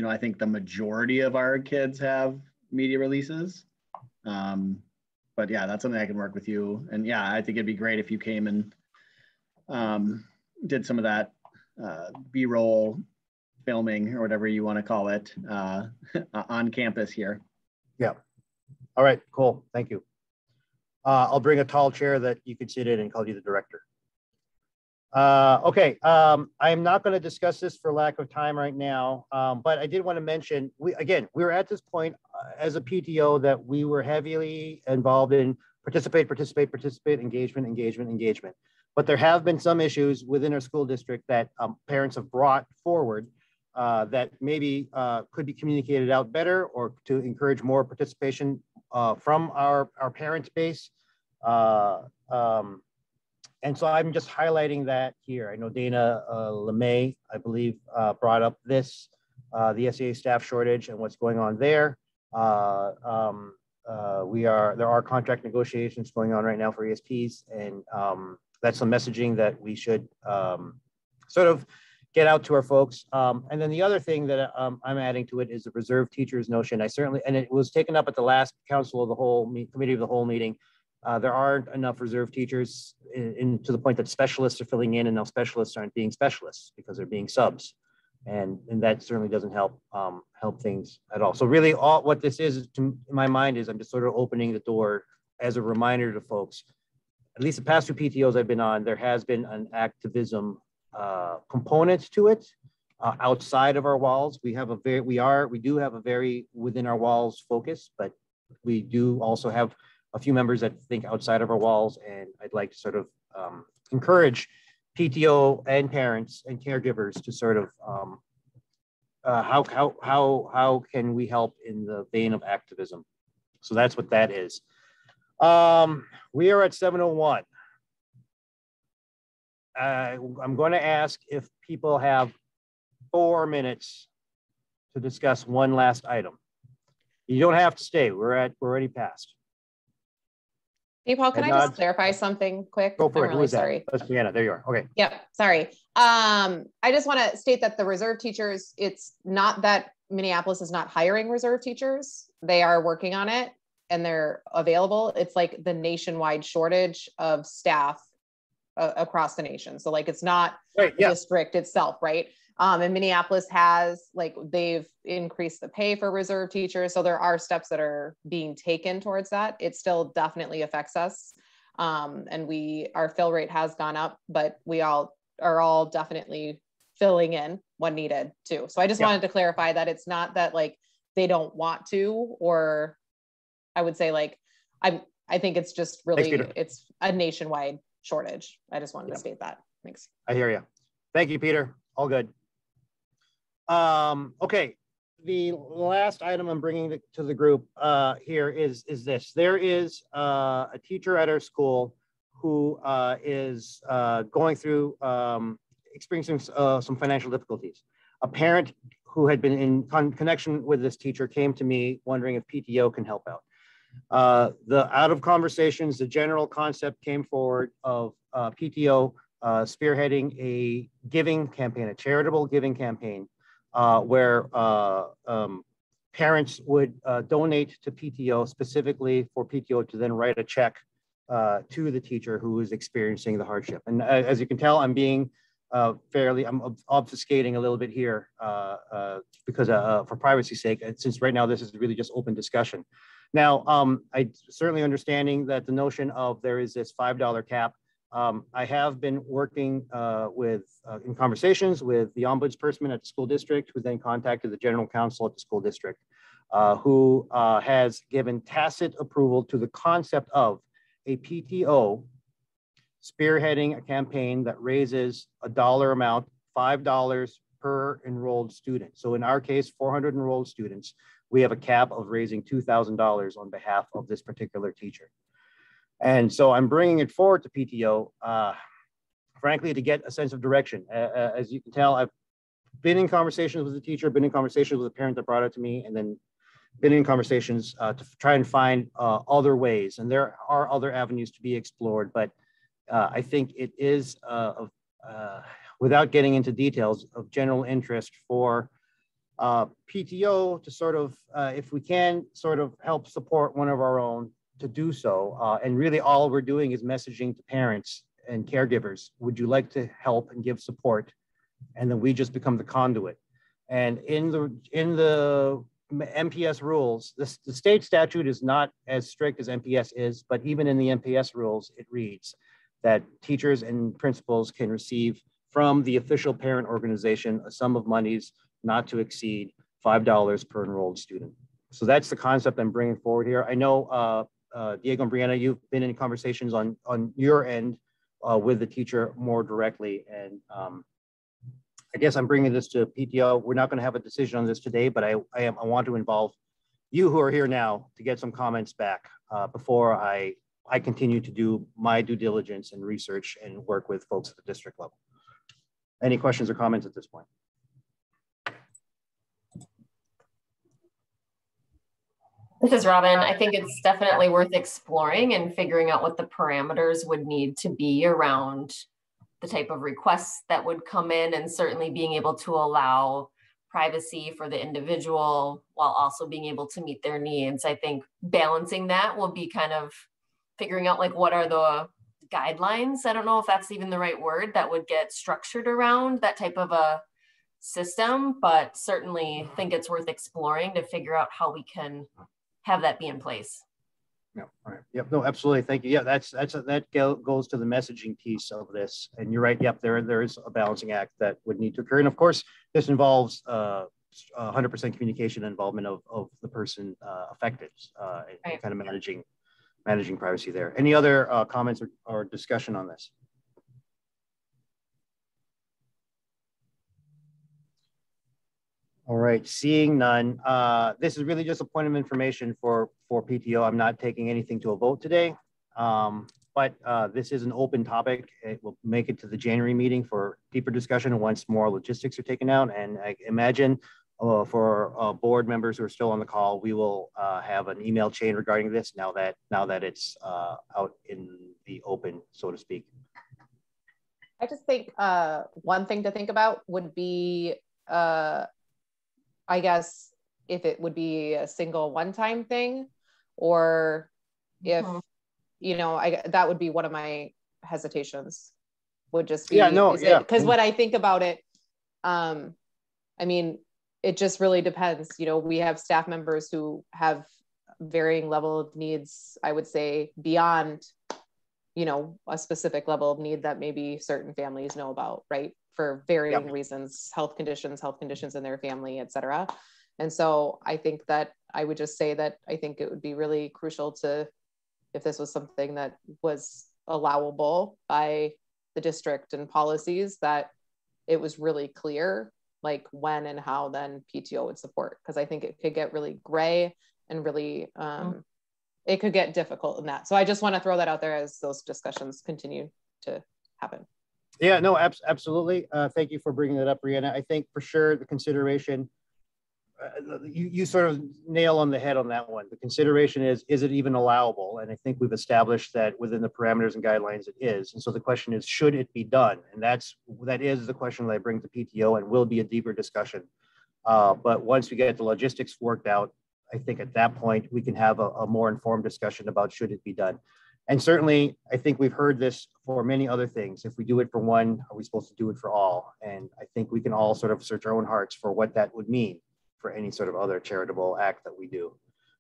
Speaker 11: I think the majority of our kids have media releases. But yeah, that's something I can work with you. And yeah, I think it'd be great if you came and did some of that B-roll filming, or whatever you want to call it, on campus here.
Speaker 1: Yeah. All right, cool. Thank you. I'll bring a tall chair that you could sit in and call you the director. Okay, I'm not going to discuss this for lack of time right now, but I did want to mention, we're at this point as a PTO that we were heavily involved in participate, engagement. But there have been some issues within our school district that parents have brought forward that maybe could be communicated out better, or to encourage more participation from our parents base. And so I'm just highlighting that here. I know Dana LeMay, I believe, brought up this, the SEA staff shortage and what's going on there. There are contract negotiations going on right now for ESPs, and that's some messaging that we should sort of get out to our folks. And then the other thing that I'm adding to it is the reserve teachers notion. And it was taken up at the last council of the whole committee of the whole meeting. There aren't enough reserve teachers to the point that specialists are filling in, and now specialists aren't being specialists because they're being subs. And that certainly doesn't help things at all. So really what this is, in my mind, is I'm just sort of opening the door as a reminder to folks. At least the past two PTOs I've been on, there has been an activism component to it outside of our walls. We do have a very within our walls focus, but we do also have a few members that think outside of our walls, and I'd like to sort of encourage PTO and parents and caregivers to sort of how can we help in the vein of activism. So that's what that is. We are at 7:01. I'm going to ask if people have 4 minutes to discuss one last item. You don't have to stay. We're already past.
Speaker 8: Hey, Paul, can I just clarify something quick?
Speaker 1: Go for it.
Speaker 8: I'm really sorry.
Speaker 1: That's Brianna. There you are. Okay.
Speaker 8: Yep. Sorry. I just want to state that the reserve teachers, it's not that Minneapolis is not hiring reserve teachers. They are working on it and they're available. It's like the nationwide shortage of staff across the nation. So like, it's not the district itself, right? And Minneapolis has, they've increased the pay for reserve teachers. So there are steps that are being taken towards that. It still definitely affects us. And our fill rate has gone up, but we are all definitely filling in when needed too. So I just wanted to clarify that it's not that they don't want to, or I would say I think it's just really, it's a nationwide shortage. I just wanted to state that. Thanks.
Speaker 1: I hear you. Thank you, Peter. All good. Okay, the last item I'm bringing to the group here is this. There is a teacher at our school who is going through, experiencing some financial difficulties. a parent who had been in connection with this teacher came to me wondering if PTO can help out. Out of conversations, the general concept came forward of PTO spearheading a giving campaign, a charitable giving campaign, where parents would donate to PTO specifically for PTO to then write a check to the teacher who is experiencing the hardship. And as you can tell, I'm being I'm obfuscating a little bit here because for privacy's sake, since right now this is really just open discussion. Now, I certainly understanding that the notion of there is this $5 cap. I have been working in conversations with the ombudsperson at the school district, who then contacted the general counsel at the school district, who has given tacit approval to the concept of a PTO spearheading a campaign that raises a dollar amount, $5 per enrolled student. So in our case, 400 enrolled students, we have a cap of raising $2,000 on behalf of this particular teacher. And so I'm bringing it forward to PTO, frankly, to get a sense of direction. As you can tell, I've been in conversations with the teacher, been in conversations with the parent that brought it to me, and then been in conversations to try and find other ways. And there are other avenues to be explored, but I think it is, without getting into details, of general interest for PTO to sort of, if we can, sort of help support one of our own to do so. And really all we're doing is messaging to parents and caregivers, would you like to help and give support? And then we just become the conduit. And in the MPS rules, the state statute is not as strict as MPS is, but even in the MPS rules, it reads that teachers and principals can receive from the official parent organization a sum of monies not to exceed $5 per enrolled student. So that's the concept I'm bringing forward here. I know Diego and Brianna, you've been in conversations on your end with the teacher more directly. And I guess I'm bringing this to PTO. We're not going to have a decision on this today, but I want to involve you who are here now to get some comments back before I continue to do my due diligence and research and work with folks at the district level. Any questions or comments at this point?
Speaker 12: This is Robin. I think it's definitely worth exploring and figuring out what the parameters would need to be around the type of requests that would come in, and certainly being able to allow privacy for the individual while also being able to meet their needs. I think balancing that will be kind of figuring out like what are the guidelines. I don't know if that's even the right word that would get structured around that type of a system, but certainly think it's worth exploring to figure out how we can have that be in place.
Speaker 1: Yeah, right. Yep. No, absolutely. Thank you. Yeah, that goes to the messaging piece of this. And you're right. Yep. There is a balancing act that would need to occur. And of course, this involves 100% communication and involvement of the person affected and kind of managing privacy there. Any other comments or discussion on this? All right, seeing none. This is really just a point of information for PTO. I'm not taking anything to a vote today, but this is an open topic. It will make it to the January meeting for deeper discussion once more logistics are taken out. And I imagine for board members who are still on the call, we will have an email chain regarding this now that it's out in the open, so to speak.
Speaker 8: I just think one thing to think about would be, I guess, if it would be a single one-time thing, or if, you know, that would be one of my hesitations, would just be, because when I think about it, I mean, it just really depends. You know, we have staff members who have varying level of needs, I would say, beyond, you know, a specific level of need that maybe certain families know about, right? For varying reasons, health conditions in their family, et cetera. And so I think that I would just say that I think it would be really crucial to, if this was something that was allowable by the district and policies, that it was really clear, like when and how then PTO would support. Because I think it could get really gray and really, it could get difficult in that. So I just want to throw that out there as those discussions continue to happen.
Speaker 1: Yeah, no, absolutely. Thank you for bringing that up, Brianna. I think for sure the consideration, you sort of nail on the head on that one. The consideration is it even allowable? And I think we've established that within the parameters and guidelines it is. And so the question is, should it be done? And that is the question that I bring to PTO and will be a deeper discussion. But once we get the logistics worked out, I think at that point we can have a more informed discussion about should it be done. And certainly, I think we've heard this for many other things. If we do it for one, are we supposed to do it for all? And I think we can all sort of search our own hearts for what that would mean for any sort of other charitable act that we do.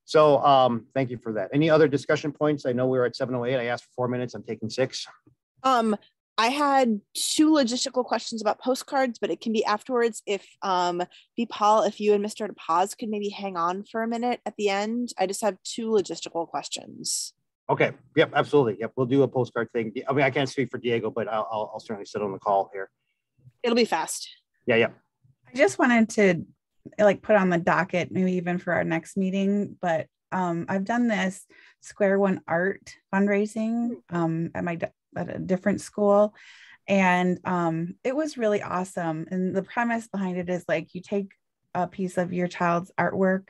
Speaker 1: So thank you for that. Any other discussion points? I know we were at 7:08. I asked for 4 minutes. I'm taking 6.
Speaker 5: I had 2 logistical questions about postcards, but it can be afterwards. If Paul, if you and Mr. DePaz could maybe hang on for a minute at the end. I just have 2 logistical questions.
Speaker 1: Okay. Yep. Absolutely. Yep. We'll do a postcard thing. I mean, I can't speak for Diego, but I'll certainly sit on the call here.
Speaker 5: It'll be fast.
Speaker 1: Yeah. Yeah.
Speaker 9: I just wanted to like put on the docket, maybe even for our next meeting, but I've done this Square One Art fundraising at a different school, and it was really awesome. And the premise behind it is like you take a piece of your child's artwork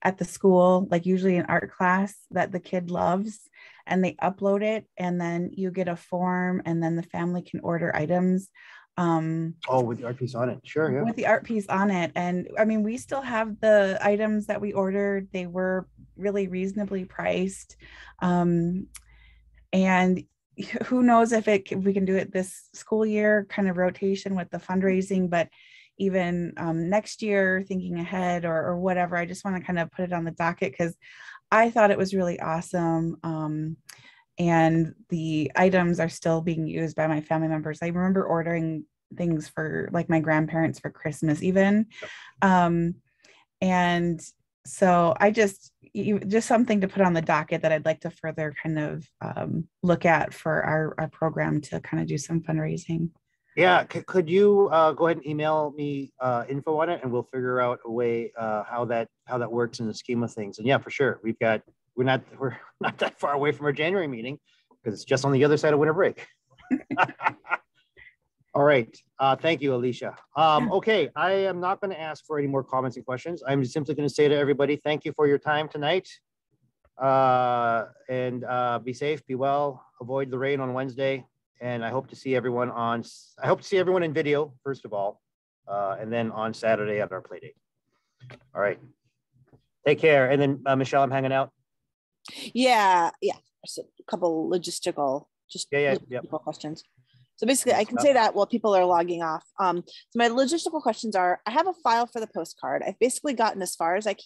Speaker 9: at the school, like usually an art class that the kid loves, and they upload it, and then you get a form, and then the family can order items.
Speaker 1: With the art piece on it. Sure. Yeah.
Speaker 9: With the art piece on it. And I mean, we still have the items that we ordered. They were really reasonably priced. And who knows if we can do it this school year, kind of rotation with the fundraising, but even next year, thinking ahead or whatever, I just want to kind of put it on the docket because I thought it was really awesome. And the items are still being used by my family members. I remember ordering things for like my grandparents for Christmas even. And so I just something to put on the docket that I'd like to further kind of look at for our program to kind of do some fundraising.
Speaker 1: Yeah, could you go ahead and email me info on it, and we'll figure out a way how that works in the scheme of things. And yeah, for sure, we're not that far away from our January meeting because it's just on the other side of winter break. All right, thank you, Alicia. Okay, I am not going to ask for any more comments and questions. I'm simply going to say to everybody, thank you for your time tonight, and be safe, be well, avoid the rain on Wednesday. And I hope to see everyone in video, first of all, and then on Saturday at our play date. All right. Take care. And then Michelle, I'm hanging out.
Speaker 5: Yeah. Just a couple logistical questions. So basically I can say that while people are logging off. So my logistical questions are, I have a file for the postcard. I've basically gotten as far as I can